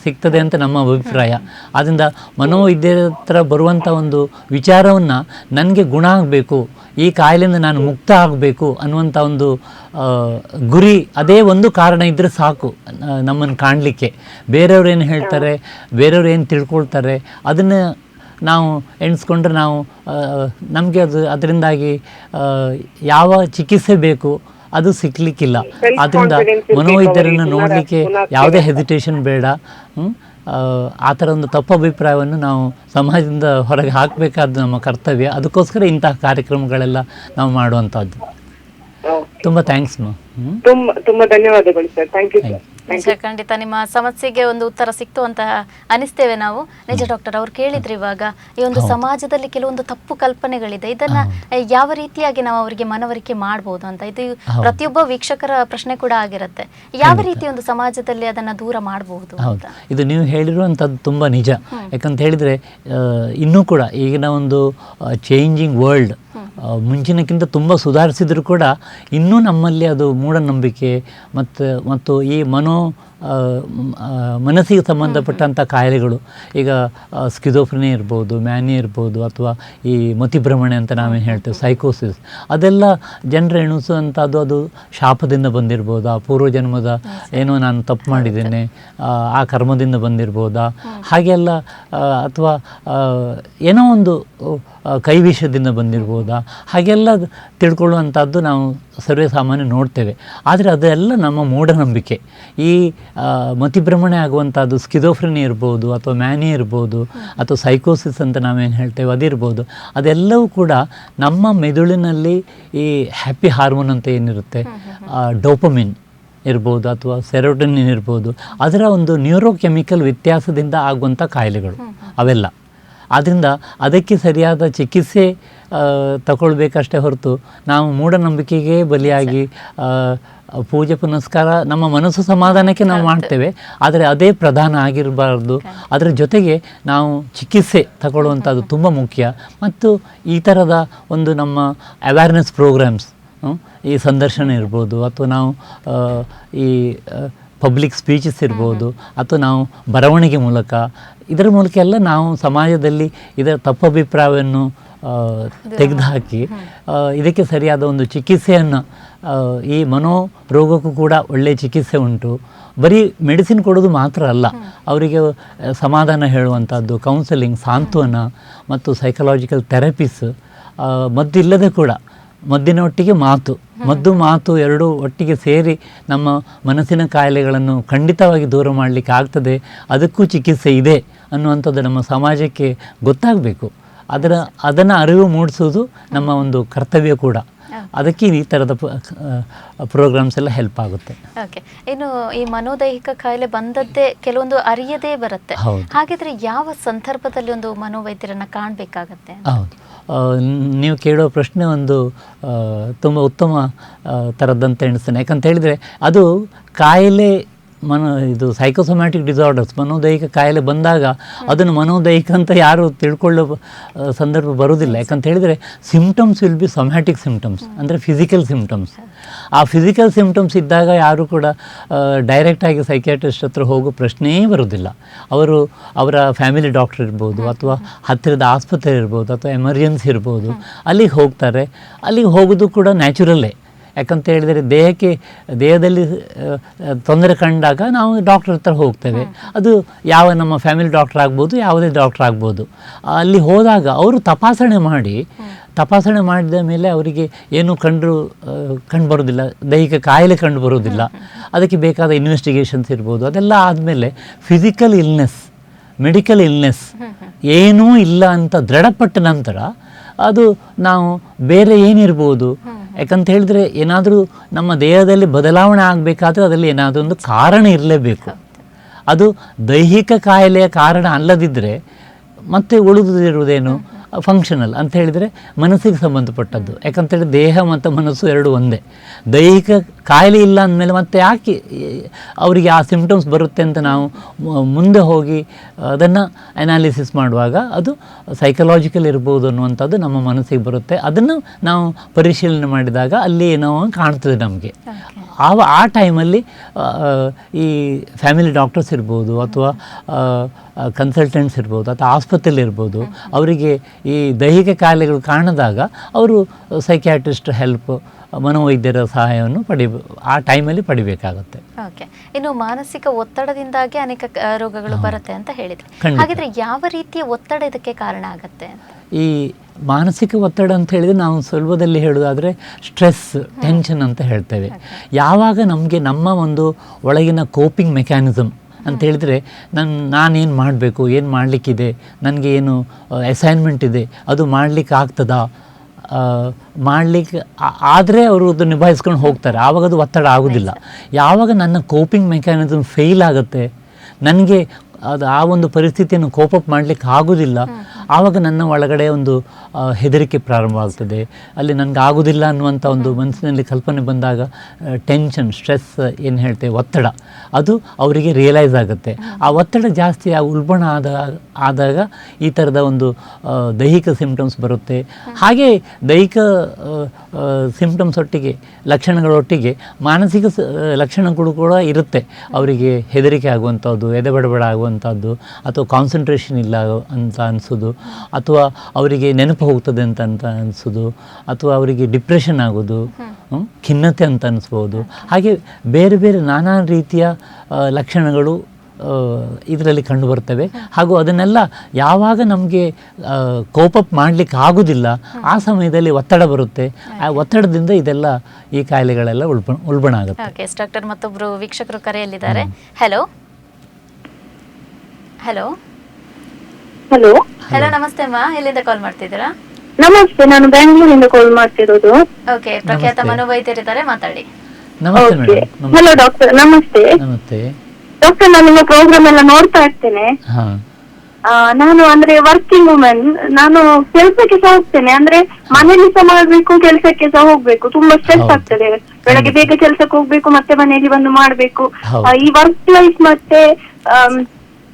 ಸಿಗ್ತದೆ ಅಂತ ನಮ್ಮ ಅಭಿಪ್ರಾಯ. ಆದ್ದರಿಂದ ಮನೋವೈದ್ಯರ ಹತ್ರ ಬರುವಂಥ ಒಂದು ವಿಚಾರವನ್ನು ನನಗೆ ಗುಣ ಆಗಬೇಕು, ಈ ಕಾಯಿಲೆಯಿಂದ ನಾನು ಮುಕ್ತ ಆಗಬೇಕು ಅನ್ನುವಂಥ ಒಂದು ಗುರಿ, ಅದೇ ಒಂದು ಕಾರಣ ಇದ್ದರೆ ಸಾಕು ನಮ್ಮನ್ನು ಕಾಣಲಿಕ್ಕೆ. ಬೇರೆಯವ್ರು ಏನು ಹೇಳ್ತಾರೆ, ಬೇರೆಯವ್ರು ಏನು ತಿಳ್ಕೊಳ್ತಾರೆ, ಅದನ್ನು ನಾವು ಎಣಿಸ್ಕೊಂಡ್ರೆ ನಾವು ನಮಗೆ ಅದರಿಂದಾಗಿ ಆ ಚಿಕಿತ್ಸೆ ಬೇಕು ಅದು ಸಿಕ್ಕಲಿಕ್ಕಿಲ್ಲ. ಆದ್ದರಿಂದ ಮನೋವೈದ್ಯರನ್ನು ನೋಡಲಿಕ್ಕೆ ಯಾವುದೇ ಹೆಸಿಟೇಷನ್ ಬೇಡ. ಆ ಥರ ಒಂದು ತಪ್ಪು ಅಭಿಪ್ರಾಯವನ್ನು ನಾವು ಸಮಾಜದಿಂದ ಹೊರಗೆ ಹಾಕಬೇಕಾದ್ದು ನಮ್ಮ ಕರ್ತವ್ಯ. ಅದಕ್ಕೋಸ್ಕರ ಇಂತಹ ಕಾರ್ಯಕ್ರಮಗಳೆಲ್ಲ ನಾವು ಮಾಡುವಂಥದ್ದು. ತುಂಬ ಥ್ಯಾಂಕ್ಸ್ ಮಾ. ತುಂಬ ಧನ್ಯವಾದಗಳು ಸರ್. Thank you sir. ಖಂಡಿತ ನಿಮ್ಮ ಸಮಸ್ಯೆಗೆ ಒಂದು ಉತ್ತರ ಸಿಕ್ತು ಅಂತ ಅನಿಸ್ತೇವೆ ನಾವು. ನಿಜ ಡಾಕ್ಟರ್, ಅವ್ರು ಕೇಳಿದ್ರು ಇವಾಗ ಈ ಒಂದು ಸಮಾಜದಲ್ಲಿ ಕೆಲವೊಂದು ತಪ್ಪು ಕಲ್ಪನೆಗಳಿದೆ, ಇದನ್ನ ಯಾವ ರೀತಿಯಾಗಿ ನಾವು ಅವರಿಗೆ ಮನವರಿಕೆ ಮಾಡಬಹುದು ಅಂತ. ಇದು ಪ್ರತಿಯೊಬ್ಬ ವೀಕ್ಷಕರ ಪ್ರಶ್ನೆ ಕೂಡ ಆಗಿರುತ್ತೆ, ಯಾವ ರೀತಿ ಒಂದು ಸಮಾಜದಲ್ಲಿ ಅದನ್ನ ದೂರ ಮಾಡಬಹುದು ಅಂತ. ಇದು ನೀವು ಹೇಳಿರುವಂಥದ್ದು ತುಂಬ ನಿಜ. ಯಾಕಂತ ಹೇಳಿದರೆ ಇನ್ನೂ ಕೂಡ ಈಗಿನ ಒಂದು ಚೇಂಜಿಂಗ್ ವರ್ಲ್ಡ್ ಮುಂಚಿನಕ್ಕಿಂತ ತುಂಬ ಸುಧಾರಿಸಿದ್ರು ಕೂಡ ಇನ್ನೂ ನಮ್ಮಲ್ಲಿ ಅದು ಮೂಢನಂಬಿಕೆ ಮತ್ತು ಈ ಮನಸ್ಸಿಗೆ ಸಂಬಂಧಪಟ್ಟಂಥ ಕಾಯಿಲೆಗಳು, ಈಗ ಸ್ಕಿಜೋಫ್ರೆನಿಯಾ ಇರ್ಬೋದು, ಮ್ಯಾನಿಯಾ ಇರ್ಬೋದು, ಅಥವಾ ಈ ಮತಿಭ್ರಮಣೆ ಅಂತ ನಾವೇನು ಹೇಳ್ತೇವೆ, ಸೈಕೋಸಿಸ್, ಅದೆಲ್ಲ ಜನರು ಎಣಿಸುವಂಥದ್ದು ಅದು ಶಾಪದಿಂದ ಬಂದಿರ್ಬೋದಾ, ಪೂರ್ವಜನ್ಮದ ಏನೋ ನಾನು ತಪ್ಪು ಮಾಡಿದ್ದೇನೆ ಆ ಕರ್ಮದಿಂದ ಬಂದಿರ್ಬೋದಾ, ಹಾಗೆಲ್ಲ, ಅಥವಾ ಏನೋ ಒಂದು ಕೈವಿಷದಿಂದ ಬಂದಿರ್ಬೋದಾ, ಹಾಗೆಲ್ಲ ತಿಳ್ಕೊಳ್ಳುವಂಥದ್ದು ನಾವು ಸರ್ವೇ ಸಾಮಾನ್ಯ ನೋಡ್ತೇವೆ. ಆದರೆ ಅದೆಲ್ಲ ನಮ್ಮ ಮೂಢನಂಬಿಕೆ. ಈ ಮತಿಭ್ರಮಣೆ ಆಗುವಂಥದ್ದು ಸ್ಕಿಜೋಫ್ರೆನಿಯಾ ಇರ್ಬೋದು, ಅಥವಾ ಮ್ಯಾನಿಯಾ ಇರ್ಬೋದು, ಅಥವಾ ಸೈಕೋಸಿಸ್ ಅಂತ ನಾವೇನು ಹೇಳ್ತೇವೆ ಅದಿರ್ಬೋದು, ಅದೆಲ್ಲವೂ ಕೂಡ ನಮ್ಮ ಮೆದುಳಿನಲ್ಲಿ ಈ ಹ್ಯಾಪಿ ಹಾರ್ಮೋನ್ ಅಂತ ಏನಿರುತ್ತೆ, ಡೋಪಮಿನ್ ಇರ್ಬೋದು ಅಥವಾ ಸೆರೋಟೋನಿನ್ ಇರ್ಬೋದು, ಅದರ ಒಂದು ನ್ಯೂರೋಕೆಮಿಕಲ್ ವ್ಯತ್ಯಾಸದಿಂದ ಆಗುವಂಥ ಕಾಯಿಲೆಗಳು ಅವೆಲ್ಲ. ಆದ್ದರಿಂದ ಅದಕ್ಕೆ ಸರಿಯಾದ ಚಿಕಿತ್ಸೆ ತಗೊಳ್ಬೇಕಷ್ಟೇ ಹೊರತು ನಾವು ಮೂಢನಂಬಿಕೆಗೆ ಬಲಿಯಾಗಿ ಪೂಜೆ ಪುನಸ್ಕಾರ ನಮ್ಮ ಮನಸ್ಸು ಸಮಾಧಾನಕ್ಕೆ ನಾವು ಮಾಡ್ತೇವೆ, ಆದರೆ ಅದೇ ಪ್ರಧಾನ ಆಗಿರಬಾರ್ದು. ಅದರ ಜೊತೆಗೆ ನಾವು ಚಿಕಿತ್ಸೆ ತಗೊಳ್ಳುವಂಥದ್ದು ತುಂಬ ಮುಖ್ಯ. ಮತ್ತು ಈ ಥರದ ಒಂದು ನಮ್ಮ ಅವೇರ್ನೆಸ್ ಪ್ರೋಗ್ರಾಮ್ಸ್, ಈ ಸಂದರ್ಶನ ಇರ್ಬೋದು, ಅಥವಾ ನಾವು ಈ ಪಬ್ಲಿಕ್ ಸ್ಪೀಚಸ್ ಇರ್ಬೋದು, ಅಥವಾ ನಾವು ಬರವಣಿಗೆ ಮೂಲಕ, ಇದರ ಮೂಲಕ ಎಲ್ಲ ನಾವು ಸಮಾಜದಲ್ಲಿ ಇದರ ತಪ್ಪಭಿಪ್ರಾಯವನ್ನು ತೆಗೆದುಹಾಕಿ ಇದಕ್ಕೆ ಸರಿಯಾದ ಒಂದು ಚಿಕಿತ್ಸೆಯನ್ನು ಈ ಮನೋರೋಗಕ್ಕೂ ಕೂಡ ಒಳ್ಳೆಯ ಚಿಕಿತ್ಸೆ ಉಂಟು. ಬರೀ ಮೆಡಿಸಿನ್ ಕೊಡೋದು ಮಾತ್ರ ಅಲ್ಲ, ಅವರಿಗೆ ಸಮಾಧಾನ ಹೇಳುವಂಥದ್ದು, ಕೌನ್ಸೆಲಿಂಗ್, ಸಾಂತ್ವನ ಮತ್ತು ಸೈಕಲಾಜಿಕಲ್ ಥೆರಪೀಸ್, ಮದ್ದಿಲ್ಲದೆ ಕೂಡ ಮದ್ದಿನ ಒಟ್ಟಿಗೆ ಮದ್ದು ಮಾತು ಎರಡೂ ಒಟ್ಟಿಗೆ ಸೇರಿ ನಮ್ಮ ಮನಸ್ಸಿನ ಕಾಯಿಲೆಗಳನ್ನು ಖಂಡಿತವಾಗಿ ದೂರ ಮಾಡಲಿಕ್ಕೆ ಆಗ್ತದೆ, ಅದಕ್ಕೂ ಚಿಕಿತ್ಸೆ ಇದೆ ಅನ್ನುವಂಥದ್ದು ನಮ್ಮ ಸಮಾಜಕ್ಕೆ ಗೊತ್ತಾಗಬೇಕು. ಅದನ್ನು ಅರಿವು ಮೂಡಿಸೋದು ನಮ್ಮ ಒಂದು ಕರ್ತವ್ಯ ಕೂಡ. ಅದಕ್ಕೆ ಈ ಥರದ ಪ್ರೋಗ್ರಾಮ್ಸ್ ಎಲ್ಲ ಹೆಲ್ಪ್ ಆಗುತ್ತೆ. ಓಕೆ, ಇನ್ನು ಈ ಮನೋದೈಹಿಕ ಕಾಯಿಲೆ ಬಂದದ್ದೇ ಕೆಲವೊಂದು ಅರಿಯದೇ ಬರುತ್ತೆ. ಹಾಗಿದ್ರೆ ಯಾವ ಸಂದರ್ಭದಲ್ಲಿ ಒಂದು ಮನೋವೈದ್ಯರನ್ನ ಕಾಣಬೇಕಾಗತ್ತೆ? ಹೌದು, ನೀವು ಕೇಳೋ ಪ್ರಶ್ನೆ ಒಂದು ತುಂಬ ಉತ್ತಮ ಥರದ್ದಂತ ಎಣಿಸ್ತೇನೆ. ಯಾಕಂತ ಹೇಳಿದರೆ ಅದು ಕಾಯಿಲೆ ಇದು ಸೈಕೋಸೊಮ್ಯಾಟಿಕ್ ಡಿಸಾರ್ಡರ್ಸ್, ಮನೋದೈಹಿಕ ಕಾಯಿಲೆ ಬಂದಾಗ ಅದನ್ನು ಮನೋದೈಹಿಕ ಅಂತ ಯಾರು ತಿಳ್ಕೊಳ್ಳೋ ಸಂದರ್ಭ ಬರೋದಿಲ್ಲ. ಯಾಕಂತ ಹೇಳಿದರೆ symptoms will be somatic symptoms, ಅಂದರೆ ಫಿಸಿಕಲ್ ಸಿಂಪ್ಟಮ್ಸ್. ಆ ಫಿಸಿಕಲ್ ಸಿಂಪ್ಟಮ್ಸ್ ಇದ್ದಾಗ ಯಾರು ಕೂಡ ಡೈರೆಕ್ಟಾಗಿ ಸೈಕಿಯಾಟ್ರಿಸ್ಟ್ ಹತ್ರ ಹೋಗೋ ಪ್ರಶ್ನೆಯೇ ಬರೋದಿಲ್ಲ. ಅವರ ಫ್ಯಾಮಿಲಿ ಡಾಕ್ಟರ್ ಇರ್ಬೋದು, ಅಥವಾ ಹತ್ತಿರದ ಆಸ್ಪತ್ರೆ ಇರ್ಬೋದು, ಅಥವಾ ಎಮರ್ಜೆನ್ಸಿ ಇರ್ಬೋದು, ಅಲ್ಲಿಗೆ ಹೋಗ್ತಾರೆ. ಅಲ್ಲಿಗೆ ಹೋಗೋದು ಕೂಡ ನ್ಯಾಚುರಲ್ಲೇ. ಯಾಕಂತ ಹೇಳಿದರೆ ದೇಹದಲ್ಲಿ ತೊಂದರೆ ಕಂಡಾಗ ನಾವು ಡಾಕ್ಟರ್ ಹತ್ರ ಹೋಗ್ತೇವೆ. ಅದು ನಮ್ಮ ಫ್ಯಾಮಿಲಿ ಡಾಕ್ಟರ್ ಆಗ್ಬೋದು, ಯಾವುದೇ ಡಾಕ್ಟರ್ ಆಗ್ಬೋದು. ಅಲ್ಲಿ ಹೋದಾಗ ಅವರು ತಪಾಸಣೆ ಮಾಡಿದ ಮೇಲೆ ಅವರಿಗೆ ಏನು ಕಂಡು ಬರೋದಿಲ್ಲ, ದೈಹಿಕ ಕಾಯಿಲೆ ಕಂಡು ಬರೋದಿಲ್ಲ. ಅದಕ್ಕೆ ಬೇಕಾದ ಇನ್ವೆಸ್ಟಿಗೇಷನ್ಸ್ ಇರ್ಬೋದು. ಅದೆಲ್ಲ ಆದಮೇಲೆ ಫಿಸಿಕಲ್ ಇಲ್ನೆಸ್, ಮೆಡಿಕಲ್ ಇಲ್ನೆಸ್ ಏನೂ ಇಲ್ಲ ಅಂತ ದೃಢಪಟ್ಟ ನಂತರ ಅದು ನಾವು ಬೇರೆ ಏನಿರ್ಬೋದು. ಯಾಕಂತ ಹೇಳಿದರೆ ಏನಾದರೂ ನಮ್ಮ ದೇಹದಲ್ಲಿ ಬದಲಾವಣೆ ಆಗಬೇಕಾದ್ರೆ ಅದರಲ್ಲಿ ಏನಾದರೂ ಒಂದು ಕಾರಣ ಇರಲೇಬೇಕು. ಅದು ದೈಹಿಕ ಕಾಯಿಲೆಯ ಕಾರಣ ಅಲ್ಲದಿದ್ದರೆ ಮತ್ತೆ ಉಳಿದಿರುವುದೇನು ಫಂಕ್ಷನಲ್ ಅಂತ ಹೇಳಿದರೆ ಮನಸ್ಸಿಗೆ ಸಂಬಂಧಪಟ್ಟದ್ದು. ಯಾಕಂತೇಳಿ ದೇಹ ಮತ್ತು ಮನಸ್ಸು ಎರಡು ಒಂದೇ. ದೈಹಿಕ ಕಾಯಿಲೆ ಇಲ್ಲ ಅಂದಮೇಲೆ ಮತ್ತೆ ಯಾಕೆ ಅವರಿಗೆ ಆ ಸಿಂಪ್ಟಮ್ಸ್ ಬರುತ್ತೆ ಅಂತ ನಾವು ಮುಂದೆ ಹೋಗಿ ಅದನ್ನು ಅನಾಲಿಸಿಸ್ ಮಾಡುವಾಗ ಅದು ಸೈಕಲಾಜಿಕಲ್ ಇರ್ಬೋದು ಅನ್ನುವಂಥದ್ದು ನಮ್ಮ ಮನಸ್ಸಿಗೆ ಬರುತ್ತೆ. ಅದನ್ನು ನಾವು ಪರಿಶೀಲನೆ ಮಾಡಿದಾಗ ಅಲ್ಲಿ ಏನೋ ಕಾಣ್ತದೆ ನಮಗೆ. ಆ ಟೈಮಲ್ಲಿ ಈ ಫ್ಯಾಮಿಲಿ ಡಾಕ್ಟರ್ಸ್ ಇರ್ಬೋದು, ಅಥವಾ ಕನ್ಸಲ್ಟೆಂಟ್ಸ್ ಇರ್ಬೋದು, ಅಥವಾ ಆಸ್ಪತ್ರೆಯಲ್ಲಿ ಇರ್ಬೋದು, ಅವರಿಗೆ ಈ ದೈಹಿಕ ಕಾಯಿಲೆಗಳು ಕಾಣದಾಗ ಅವರು ಸೈಕಿಯಾಟ್ರಿಸ್ಟ್ ಹೆಲ್ಪ್, ಮನೋವೈದ್ಯರ ಸಹಾಯವನ್ನು ಆ ಟೈಮಲ್ಲಿ ಪಡಿಬೇಕಾಗುತ್ತೆ. ಓಕೆ, ಇನ್ನು ಮಾನಸಿಕ ಒತ್ತಡದಿಂದಾಗಿ ಅನೇಕ ರೋಗಗಳು ಬರುತ್ತೆ ಅಂತ ಹೇಳಿದ್ರೆ, ಹಾಗಿದ್ರೆ ಯಾವ ರೀತಿಯ ಒತ್ತಡ ಇದಕ್ಕೆ ಕಾರಣ ಆಗುತ್ತೆ? ಈ ಮಾನಸಿಕ ಒತ್ತಡ ಅಂತ ಹೇಳಿದರೆ ನಾವು ಸುಲಭದಲ್ಲಿ ಹೇಳೋದಾದರೆ ಸ್ಟ್ರೆಸ್, ಟೆನ್ಷನ್ ಅಂತ ಹೇಳ್ತೇವೆ. ಯಾವಾಗ ನಮಗೆ ನಮ್ಮ ಒಂದು ಒಳಗಿನ ಕೋಪಿಂಗ್ ಮೆಕ್ಯಾನಿಸಮ್ ಅಂತ ಹೇಳಿದರೆ, ನಾನೇನು ಮಾಡಬೇಕು, ಏನು ಮಾಡಲಿಕ್ಕಿದೆ, ನನಗೆ ಏನು ಅಸೈನ್ಮೆಂಟ್ ಇದೆ, ಅದು ಮಾಡಲಿಕ್ಕೆ ಆಗ್ತದಾ, ಮಾಡಲಿಕ್ಕೆ ಆದರೆ ಅವರು ಅದು ನಿಭಾಯಿಸ್ಕೊಂಡು ಹೋಗ್ತಾರೆ. ಆವಾಗ ಅದು ಒತ್ತಡ ಆಗೋದಿಲ್ಲ. ಯಾವಾಗ ನನ್ನ ಕೋಪಿಂಗ್ ಮೆಕ್ಯಾನಿಸಮ್ ಫೇಲ್ ಆಗುತ್ತೆ, ನನಗೆ ಆ ಒಂದು ಪರಿಸ್ಥಿತಿಯನ್ನು ಕೋಪಪ್ ಮಾಡಲಿಕ್ಕೆ ಆಗೋದಿಲ್ಲ, ಆವಾಗ ನನ್ನ ಒಳಗಡೆ ಒಂದು ಹೆದರಿಕೆ ಪ್ರಾರಂಭ ಆಗ್ತದೆ. ಅಲ್ಲಿ ನನಗೆ ಆಗೋದಿಲ್ಲ ಅನ್ನುವಂಥ ಒಂದು ಮನಸ್ಸಿನಲ್ಲಿ ಕಲ್ಪನೆ ಬಂದಾಗ ಟೆನ್ಷನ್, ಸ್ಟ್ರೆಸ್ ಏನು ಹೇಳ್ತೇವೆ, ಒತ್ತಡ, ಅದು ಅವರಿಗೆ ರಿಯಲೈಸ್ ಆಗುತ್ತೆ. ಆ ಒತ್ತಡ ಜಾಸ್ತಿ ಉಲ್ಬಣ ಆದಾಗ ಈ ಥರದ ಒಂದು ದೈಹಿಕ ಸಿಂಪ್ಟಮ್ಸ್ ಬರುತ್ತೆ. ಹಾಗೆ ದೈಹಿಕ ಸಿಂಪ್ಟಮ್ಸ್ ಒಟ್ಟಿಗೆ, ಲಕ್ಷಣಗಳೊಟ್ಟಿಗೆ ಮಾನಸಿಕ ಲಕ್ಷಣಗಳು ಕೂಡ ಇರುತ್ತೆ. ಅವರಿಗೆ ಹೆದರಿಕೆ ಆಗುವಂಥದ್ದು, ಎದೆಬಡಬಡ ಆಗುವಂಥದ್ದು, ಅಥವಾ ಕಾನ್ಸಂಟ್ರೇಷನ್ ಇಲ್ಲ ಅಂತ ಅನಿಸೋದು, ಅಥವಾ ಅವರಿಗೆ ನೆನಪು ಹೋಗ್ತದೆ ಅಂತ ಅನಿಸೋದು, ಅಥವಾ ಅವರಿಗೆ ಡಿಪ್ರೆಷನ್ ಆಗೋದು, ಖಿನ್ನತೆ ಅಂತ ಅನಿಸ್ಬೋದು. ಹಾಗೆ ಬೇರೆ ಬೇರೆ ನಾನಾ ರೀತಿಯ ಲಕ್ಷಣಗಳು ಇದರಲ್ಲಿ ಕಂಡುಬರ್ತವೆ. ಹಾಗೂ ಅದನ್ನೆಲ್ಲ ಯಾವಾಗ ನಮಗೆ ಕೋಪಪ್ ಮಾಡಲಿಕ್ಕೆ ಆಗೋದಿಲ್ಲ, ಆ ಸಮಯದಲ್ಲಿ ಒತ್ತಡ ಬರುತ್ತೆ. ಆ ಒತ್ತಡದಿಂದ ಇದೆಲ್ಲ ಈ ಕಾಯಿಲೆಗಳೆಲ್ಲ ಉಲ್ಬಣ ಆಗುತ್ತೆ. ಓಕೆ ಡಾಕ್ಟರ್, ಮತ್ತೊಬ್ಬರು ವೀಕ್ಷಕರು ಕರೆಯಲ್ಲಿದ್ದಾರೆ. ಹಲೋ ಹಲೋ ಹಲೋ ಹಲೋ, ನಮಸ್ತೆ ಅಮ್ಮ, ಎಲ್ಲಿಂದ ಕಾಲ್ ಮಾಡ್ತಿದ್ದೀರಾ? ನಮಸ್ತೆ, ನಾನು ಬೆಂಗಳೂರಿಂದ ಕಾಲ್ ಮಾಡ್ತಿರೋದು. ಓಕೆ, ಪ್ರಖ್ಯಾತ ಮನೋವೈದ್ಯರಿದ್ದಾರೆ, ಮಾತಾಡಿ. ಹಲೋ ಡಾಕ್ಟರ್, ನಮಸ್ತೆ. ನಮಸ್ತೆ ಡಾಕ್ಟರ್, ನಾನು ನಿಮ್ಮ ಪ್ರೋಗ್ರಾಮ್ ಎಲ್ಲ ನೋಡ್ತಾ ಇರ್ತೇನೆ. ನಾನು ಅಂದ್ರೆ ವರ್ಕಿಂಗ್ ವುಮೆನ್, ನಾನು ಕೆಲ್ಸಕ್ಕೆ ಸಹ ಹೋಗ್ತೇನೆ. ಅಂದ್ರೆ ಮನೇಲಿ ಸಹ ಮಾಡ್ಬೇಕು, ಕೆಲ್ಸಕ್ಕೆ ಸಹ ಹೋಗ್ಬೇಕು. ತುಂಬಾ ಸ್ಟ್ರೆಸ್ ಆಗ್ತದೆ. ಬೆಳಗ್ಗೆ ಬೇಗ ಕೆಲ್ಸಕ್ಕೆ ಹೋಗ್ಬೇಕು, ಮತ್ತೆ ಮನೆಯಲ್ಲಿ ಬಂದು ಮಾಡ್ಬೇಕು. ಈ ವರ್ಕ್ ಲೈಫ್ ಮತ್ತೆ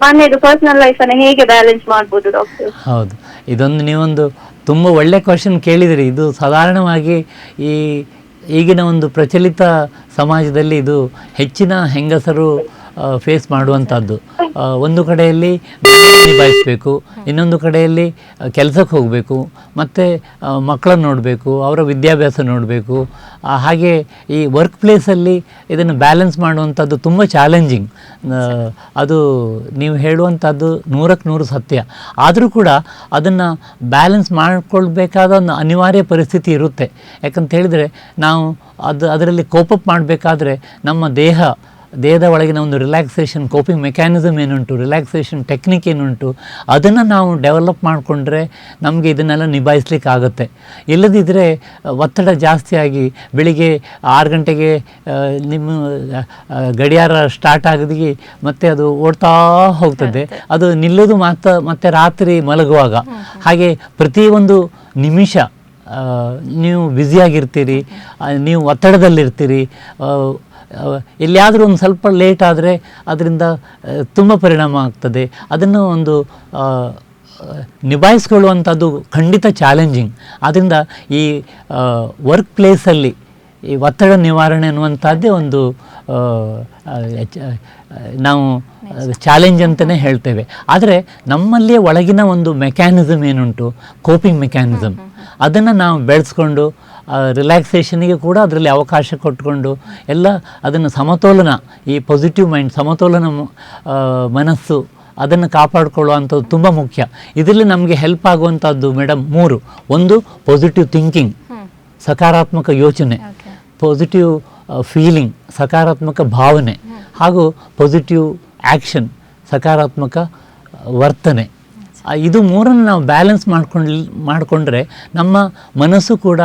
ಮನೆಯದು ಪರ್ಸನಲ್ ಲೈಫ್ ಅನ್ನ ಹೇಗೆ ಬ್ಯಾಲೆನ್ಸ್ ಮಾಡ್ಬೋದು ಡಾಕ್ಟರ್? ಹೌದು, ಇದೊಂದು ನೀವೊಂದು ತುಂಬ ಒಳ್ಳೆ ಕ್ವಶನ್ ಕೇಳಿದಿರಿ. ಇದು ಸಾಧಾರಣವಾಗಿ ಈಗಿನ ಒಂದು ಪ್ರಚಲಿತ ಸಮಾಜದಲ್ಲಿ ಇದು ಹೆಚ್ಚಿನ ಹೆಂಗಸರು ಫೇಸ್ ಮಾಡುವಂಥದ್ದು. ಒಂದು ಕಡೆಯಲ್ಲಿ ನಿಭಾಯಿಸಬೇಕು, ಇನ್ನೊಂದು ಕಡೆಯಲ್ಲಿ ಕೆಲಸಕ್ಕೆ ಹೋಗಬೇಕು, ಮತ್ತು ಮಕ್ಕಳನ್ನು ನೋಡಬೇಕು, ಅವರ ವಿದ್ಯಾಭ್ಯಾಸ ನೋಡಬೇಕು. ಹಾಗೆ ಈ ವರ್ಕ್ ಪ್ಲೇಸಲ್ಲಿ ಇದನ್ನು ಬ್ಯಾಲೆನ್ಸ್ ಮಾಡುವಂಥದ್ದು ತುಂಬ ಚಾಲೆಂಜಿಂಗ್. ಅದು ನೀವು ಹೇಳುವಂಥದ್ದು 100% ಸತ್ಯ. ಆದರೂ ಕೂಡ ಅದನ್ನು ಬ್ಯಾಲೆನ್ಸ್ ಮಾಡಿಕೊಳ್ಬೇಕಾದ ಒಂದು ಅನಿವಾರ್ಯ ಪರಿಸ್ಥಿತಿ ಇರುತ್ತೆ. ಯಾಕಂತ ಹೇಳಿದರೆ ನಾವು ಅದರಲ್ಲಿ ಕೋಪಪ್ ಮಾಡಬೇಕಾದ್ರೆ ನಮ್ಮ ದೇಹದ ಒಳಗಿನ ಒಂದು ರಿಲ್ಯಾಕ್ಸೇಷನ್ ಕೋಪಿಂಗ್ ಮೆಕ್ಯಾನಿಸಮ್ ಏನುಂಟು, ರಿಲ್ಯಾಕ್ಸೇಷನ್ ಟೆಕ್ನಿಕ್ ಏನುಂಟು, ಅದನ್ನು ನಾವು ಡೆವಲಪ್ ಮಾಡಿಕೊಂಡ್ರೆ ನಮಗೆ ಇದನ್ನೆಲ್ಲ ನಿಭಾಯಿಸ್ಲಿಕ್ಕೆ ಆಗುತ್ತೆ. ಇಲ್ಲದಿದ್ದರೆ ಒತ್ತಡ ಜಾಸ್ತಿಯಾಗಿ ಬೆಳಿಗ್ಗೆ 6 ಗಂಟೆಗೆ ನಿಮ್ಮ ಗಡಿಯಾರ ಸ್ಟಾರ್ಟ್ ಆಗೋದಿಗೆ ಮತ್ತೆ ಅದು ಓಡ್ತಾ ಹೋಗ್ತದೆ. ಅದು ನಿಲ್ಲೋದು ಮತ್ತೆ ರಾತ್ರಿ ಮಲಗುವಾಗ. ಹಾಗೆ ಪ್ರತಿಯೊಂದು ನಿಮಿಷ ನೀವು ಬ್ಯುಸಿಯಾಗಿರ್ತೀರಿ, ನೀವು ಒತ್ತಡದಲ್ಲಿರ್ತೀರಿ. ಎಲ್ಲಿಯಾದರೂ ಒಂದು ಸ್ವಲ್ಪ ಲೇಟ್ ಆದರೆ ಅದರಿಂದ ತುಂಬ ಪರಿಣಾಮ ಆಗ್ತದೆ. ಅದನ್ನು ಒಂದು ನಿಭಾಯಿಸ್ಕೊಳ್ಳುವಂಥದ್ದು ಖಂಡಿತ ಚಾಲೆಂಜಿಂಗ್. ಆದ್ದರಿಂದ ಈ ವರ್ಕ್ ಪ್ಲೇಸಲ್ಲಿ ಈ ಒತ್ತಡ ನಿವಾರಣೆ ಅನ್ನುವಂಥದ್ದೇ ಒಂದು ನಾವು ಚಾಲೆಂಜ್ ಅಂತಲೇ ಹೇಳ್ತೇವೆ. ಆದರೆ ನಮ್ಮಲ್ಲಿಯೇ ಒಳಗಿನ ಒಂದು ಮೆಕ್ಯಾನಿಸಮ್ ಏನುಂಟು, ಕೋಪಿಂಗ್ ಮೆಕ್ಯಾನಿಸಮ್, ಅದನ್ನು ನಾವು ಬೆಳೆಸ್ಕೊಂಡು ರಿಲ್ಯಾಕ್ಸೇಷನಿಗೆ ಕೂಡ ಅದರಲ್ಲಿ ಅವಕಾಶ ಕೊಟ್ಕೊಂಡು ಎಲ್ಲ ಅದನ್ನು ಸಮತೋಲನ, ಈ ಪಾಸಿಟಿವ್ ಮೈಂಡ್, ಸಮತೋಲನ ಮನಸ್ಸು, ಅದನ್ನು ಕಾಪಾಡಿಕೊಳ್ಳುವಂಥದ್ದು ತುಂಬ ಮುಖ್ಯ. ಇದರಲ್ಲಿ ನಮಗೆ ಹೆಲ್ಪ್ ಆಗುವಂಥದ್ದು ಮೇಡಮ್ 3. ಒಂದು ಪಾಸಿಟಿವ್ ಥಿಂಕಿಂಗ್, ಸಕಾರಾತ್ಮಕ ಯೋಚನೆ, ಪಾಸಿಟಿವ್ ಫೀಲಿಂಗ್, ಸಕಾರಾತ್ಮಕ ಭಾವನೆ, ಹಾಗೂ ಪಾಸಿಟಿವ್ ಆ್ಯಕ್ಷನ್, ಸಕಾರಾತ್ಮಕ ವರ್ತನೆ. ಇದು 3ನ್ನು ನಾವು ಬ್ಯಾಲೆನ್ಸ್ ಮಾಡಿಕೊಂಡ್ರೆ ನಮ್ಮ ಮನಸ್ಸು ಕೂಡ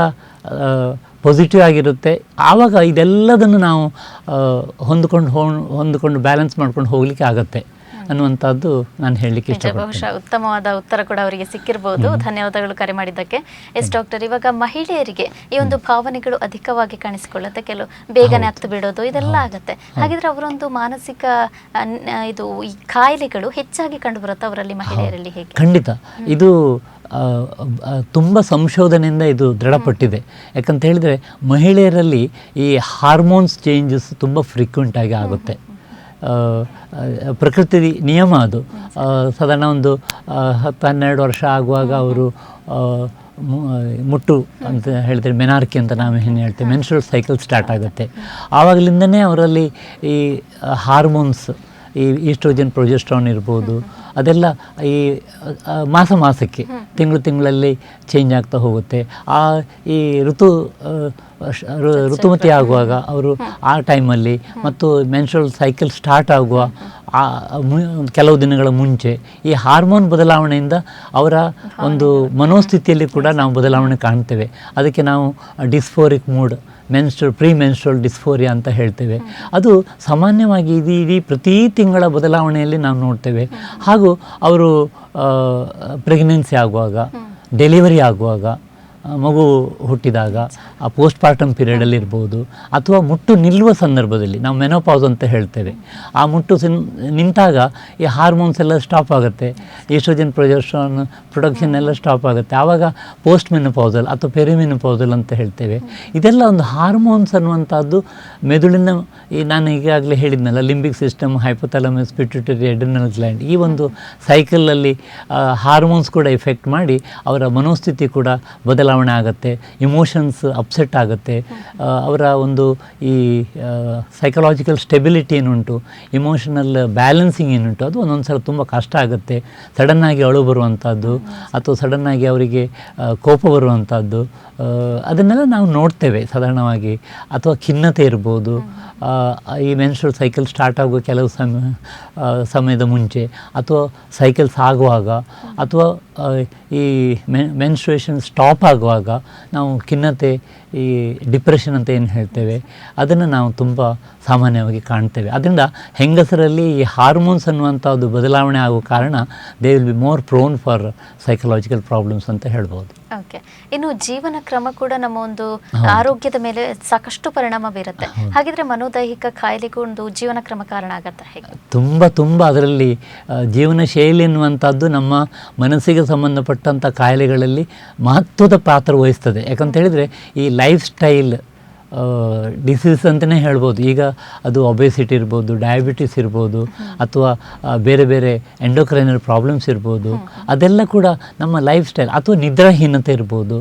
ಪಾಸಿಟಿವ್ ಆಗಿರುತ್ತೆ. ಆವಾಗ ಇದೆಲ್ಲದನ್ನು ನಾವು ಹೊಂದ್ಕೊಂಡು ಬ್ಯಾಲೆನ್ಸ್ ಮಾಡ್ಕೊಂಡು ಹೋಗಲಿಕ್ಕೆ ಆಗುತ್ತೆ ಅನ್ನುವಂಥದ್ದು ನಾನು ಹೇಳಲಿಕ್ಕೆ ಇಷ್ಟಪಡ್ತೀನಿ. ಬಹುಶಃ ಉತ್ತಮವಾದ ಉತ್ತರ ಕೂಡ ಅವರಿಗೆ ಸಿಕ್ಕಿರ್ಬೋದು. ಧನ್ಯವಾದಗಳು ಕರೆ ಮಾಡಿದ್ದಕ್ಕೆ. ಡಾಕ್ಟರ್, ಇವಾಗ ಮಹಿಳೆಯರಿಗೆ ಈ ಒಂದು ಭಾವನೆಗಳು ಅಧಿಕವಾಗಿ ಕಾಣಿಸಿಕೊಳ್ಳುತ್ತೆ, ಕೆಲವು ಬೇಗನೆ ಹತ್ತು ಬಿಡೋದು, ಇದೆಲ್ಲ ಆಗುತ್ತೆ. ಹಾಗಿದ್ರೆ ಅವರೊಂದು ಮಾನಸಿಕ ಈ ಕಾಯಿಲೆಗಳು ಹೆಚ್ಚಾಗಿ ಕಂಡುಬರುತ್ತೆ ಅವರಲ್ಲಿ, ಮಹಿಳೆಯರಲ್ಲಿ ಹೇಗೆ? ಖಂಡಿತ ಇದು ತುಂಬ ಸಂಶೋಧನೆಯಿಂದ ಇದು ದೃಢಪಟ್ಟಿದೆ. ಯಾಕಂತ ಹೇಳಿದರೆ ಮಹಿಳೆಯರಲ್ಲಿ ಈ ಹಾರ್ಮೋನ್ಸ್ ಚೇಂಜಸ್ ತುಂಬ ಫ್ರೀಕ್ವೆಂಟಾಗಿ ಆಗುತ್ತೆ. ಪ್ರಕೃತಿ ನಿಯಮ ಅದು. ಸಾಧಾರಣ ಒಂದು 10-12 ವರ್ಷ ಆಗುವಾಗ ಅವರು ಮುಟ್ಟು ಅಂತ ಹೇಳ್ತಾರೆ, ಮೆನಾರ್ಕಿ ಅಂತ ನಾವು ಏನು ಹೇಳ್ತೇವೆ, ಮೆನ್ಸ್ಟ್ರುಯಲ್ ಸೈಕಲ್ ಸ್ಟಾರ್ಟ್ ಆಗುತ್ತೆ. ಆವಾಗಲಿಂದನೇ ಅವರಲ್ಲಿ ಈ ಹಾರ್ಮೋನ್ಸ್, ಈ ಈಸ್ಟ್ರೋಜನ್, ಪ್ರೊಜೆಸ್ಟ್ರಾನ್ ಇರ್ಬೋದು, ಅದೆಲ್ಲ ಈ ಮಾಸಕ್ಕೆ ತಿಂಗಳಲ್ಲಿ ಚೇಂಜ್ ಆಗ್ತಾ ಹೋಗುತ್ತೆ. ಈ ಋತುಮತಿ ಆಗುವಾಗ ಅವರು ಆ ಟೈಮಲ್ಲಿ, ಮತ್ತು ಮೆನ್ಸ್ಟ್ರುಯಲ್ ಸೈಕಲ್ ಸ್ಟಾರ್ಟ್ ಆಗುವ ಕೆಲವು ದಿನಗಳ ಮುಂಚೆ ಈ ಹಾರ್ಮೋನ್ ಬದಲಾವಣೆಯಿಂದ ಅವರ ಒಂದು ಮನೋಸ್ಥಿತಿಯಲ್ಲಿ ಕೂಡ ನಾವು ಬದಲಾವಣೆ ಕಾಣ್ತೇವೆ. ಅದಕ್ಕೆ ನಾವು ಡಿಸ್ಫೋರಿಕ್ ಮೂಡ್, ಪ್ರೀ ಮೆನ್ಸ್ಟ್ರುಯಲ್ ಡಿಸ್ಫೋರಿಯಾ ಅಂತ ಹೇಳ್ತೇವೆ. ಅದು ಸಾಮಾನ್ಯವಾಗಿ ಇಡೀ ಪ್ರತಿ ತಿಂಗಳ ಬದಲಾವಣೆಯಲ್ಲಿ ನಾವು ನೋಡ್ತೇವೆ. ಹಾಗೂ ಅವರು ಪ್ರೆಗ್ನೆನ್ಸಿ ಆಗುವಾಗ, ಡೆಲಿವರಿ ಆಗುವಾಗ, ಮಗು ಹುಟ್ಟಿದಾಗ, ಆ ಪೋಸ್ಟ್ ಪಾರ್ಟಮ್ ಪೀರಿಯಡಲ್ಲಿ ಇರ್ಬೋದು, ಅಥವಾ ಮುಟ್ಟು ನಿಲ್ಲುವ ಸಂದರ್ಭದಲ್ಲಿ ನಾವು ಮೆನೋಪಾಸ್ ಅಂತ ಹೇಳ್ತೇವೆ. ಆ ಮುಟ್ಟು ನಿಂತಾಗ ಈ ಹಾರ್ಮೋನ್ಸ್ ಎಲ್ಲ ಸ್ಟಾಪ್ ಆಗುತ್ತೆ, ಈಸ್ಟ್ರೋಜನ್, ಪ್ರೊಜೆಸ್ಟ್ರಾನ್ ಪ್ರೊಡಕ್ಷನ್ ಎಲ್ಲ ಸ್ಟಾಪ್ ಆಗುತ್ತೆ. ಆವಾಗ ಪೋಸ್ಟ್ ಮೆನೋಪಾಸಲ್ ಅಥವಾ ಪೆರಿಮೆನೋಪಾಸಲ್ ಅಂತ ಹೇಳ್ತೇವೆ. ಇದೆಲ್ಲ ಒಂದು ಹಾರ್ಮೋನ್ಸ್ ಅನ್ನುವಂಥದ್ದು ಮೆದುಳಿನ, ನಾನು ಈಗಾಗಲೇ ಹೇಳಿದ್ನಲ್ಲ, limbic system, hypothalamus, pituitary, adrenal gland, ಈ ಒಂದು ಸೈಕಲಲ್ಲಿ ಹಾರ್ಮೋನ್ಸ್ ಕೂಡ ಎಫೆಕ್ಟ್ ಮಾಡಿ ಅವರ ಮನೋಸ್ಥಿತಿ ಕೂಡ ಬದಲಾವಣೆ ಆಗುತ್ತೆ, ಇಮೋಷನ್ಸ್ ಅಪ್ಸೆಟ್ ಆಗುತ್ತೆ. ಅವರ ಒಂದು ಈ ಸೈಕಲಾಜಿಕಲ್ ಸ್ಟೆಬಿಲಿಟಿ ಏನುಂಟು, ಇಮೋಷನಲ್ ಬ್ಯಾಲೆನ್ಸಿಂಗ್ ಏನುಂಟು, ಅದು ಒಂದೊಂದು ಸಲ ತುಂಬ ಕಷ್ಟ ಆಗುತ್ತೆ. ಸಡನ್ನಾಗಿ ಅಳು ಬರುವಂಥದ್ದು, ಅಥವಾ ಸಡನ್ನಾಗಿ ಅವರಿಗೆ ಕೋಪ ಬರುವಂಥದ್ದು, ಅದನ್ನೆಲ್ಲ ನಾವು ನೋಡ್ತೇವೆ ಸಾಧಾರಣವಾಗಿ. ಅಥವಾ ಖಿನ್ನತೆ ಇರ್ಬೋದು, ಈ ಮೆನ್ಸ್ಟ್ರುಯಲ್ ಸೈಕಲ್ ಸ್ಟಾರ್ಟ್ ಆಗುವ ಕೆಲವು ಸಮಯದ ಮುಂಚೆ, ಅಥವಾ ಸೈಕಲ್ಸ್ ಆಗುವಾಗ, ಅಥವಾ ಈ ಮೆನ್ಸ್ಟ್ರುಯೇಷನ್ ಸ್ಟಾಪ್ ಆಗುವಾಗ ನಾವು ಖಿನ್ನತೆ, ಈ ಡಿಪ್ರೆಷನ್ ಅಂತ ಏನು ಹೇಳ್ತೇವೆ, ಅದನ್ನು ನಾವು ತುಂಬ ಸಾಮಾನ್ಯವಾಗಿ ಕಾಣ್ತೇವೆ. ಅದರಿಂದ ಹೆಂಗಸರಲ್ಲಿ ಈ ಹಾರ್ಮೋನ್ಸ್ ಅನ್ನುವಂಥದ್ದು ಬದಲಾವಣೆ ಆಗುವ ಕಾರಣ they will be more prone for psychological problems ಅಂತ ಹೇಳ್ಬೋದು. ಓಕೆ, ಇನ್ನು ಜೀವನ ಕ್ರಮ ಕೂಡ ನಮ್ಮ ಒಂದು ಆರೋಗ್ಯದ ಮೇಲೆ ಸಾಕಷ್ಟು ಪರಿಣಾಮ ಬೀರುತ್ತೆ. ಹಾಗಿದ್ರೆ ಮನೋದೈಹಿಕ ಕಾಯಿಲೆಗೂ ಒಂದು ಜೀವನ ಕ್ರಮ ಕಾರಣ ಆಗತ್ತಾ ಹೇಗೆ? ತುಂಬ ಅದರಲ್ಲಿ ಜೀವನ ಶೈಲಿ ಎನ್ನುವಂಥದ್ದು ನಮ್ಮ ಮನಸ್ಸಿಗೆ ಸಂಬಂಧಪಟ್ಟಂಥ ಕಾಯಿಲೆಗಳಲ್ಲಿ ಮಹತ್ವದ ಪಾತ್ರ ವಹಿಸ್ತದೆ. ಯಾಕಂತ ಹೇಳಿದರೆ ಈ ಲೈಫ್ ಸ್ಟೈಲ್ ಡಿಸೀಸ್ ಅಂತಲೇ ಹೇಳ್ಬೋದು. ಈಗ ಅದು ಒಬೆಸಿಟಿ ಇರ್ಬೋದು, ಡಯಾಬಿಟಿಸ್ ಇರ್ಬೋದು, ಅಥವಾ ಬೇರೆ ಬೇರೆ ಎಂಡೋಕ್ರೈನಲ್ ಪ್ರಾಬ್ಲಮ್ಸ್ ಇರ್ಬೋದು. ಅದೆಲ್ಲ ಕೂಡ ನಮ್ಮ ಲೈಫ್ ಸ್ಟೈಲ್ ಅಥವಾ ನಿದ್ರಾಹೀನತೆ ಇರ್ಬೋದು.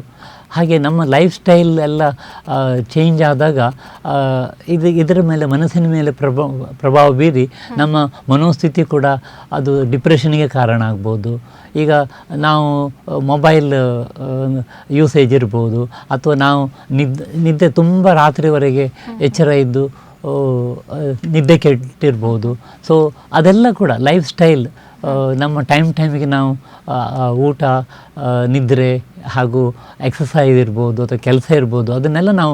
ಹಾಗೆ ನಮ್ಮ ಲೈಫ್ ಸ್ಟೈಲ್ ಎಲ್ಲ ಚೇಂಜ್ ಆದಾಗ ಇದರ ಮೇಲೆ ಮನಸ್ಸಿನ ಮೇಲೆ ಪ್ರಭಾವ ಬೀರಿ ನಮ್ಮ ಮನೋಸ್ಥಿತಿ ಕೂಡ ಅದು ಡಿಪ್ರೆಷನ್ಗೆ ಕಾರಣ ಆಗ್ಬೋದು. ಈಗ ನಾವು ಮೊಬೈಲ್ ಯೂಸೇಜ್ ಇರ್ಬೋದು, ಅಥವಾ ನಾವು ನಿದ್ದೆ ತುಂಬ ರಾತ್ರಿವರೆಗೆ ಎಚ್ಚರ ಇದ್ದು ನಿದ್ದೆ ಕೆಟ್ಟಿರ್ಬೋದು. ಸೊ ಅದೆಲ್ಲ ಕೂಡ ಲೈಫ್ ಸ್ಟೈಲ್, ನಮ್ಮ ಟೈಮಿಗೆ ನಾವು ಊಟ, ನಿದ್ರೆ ಹಾಗೂ ಎಕ್ಸಸೈಸ್ ಇರ್ಬೋದು ಅಥವಾ ಕೆಲಸ ಇರ್ಬೋದು, ಅದನ್ನೆಲ್ಲ ನಾವು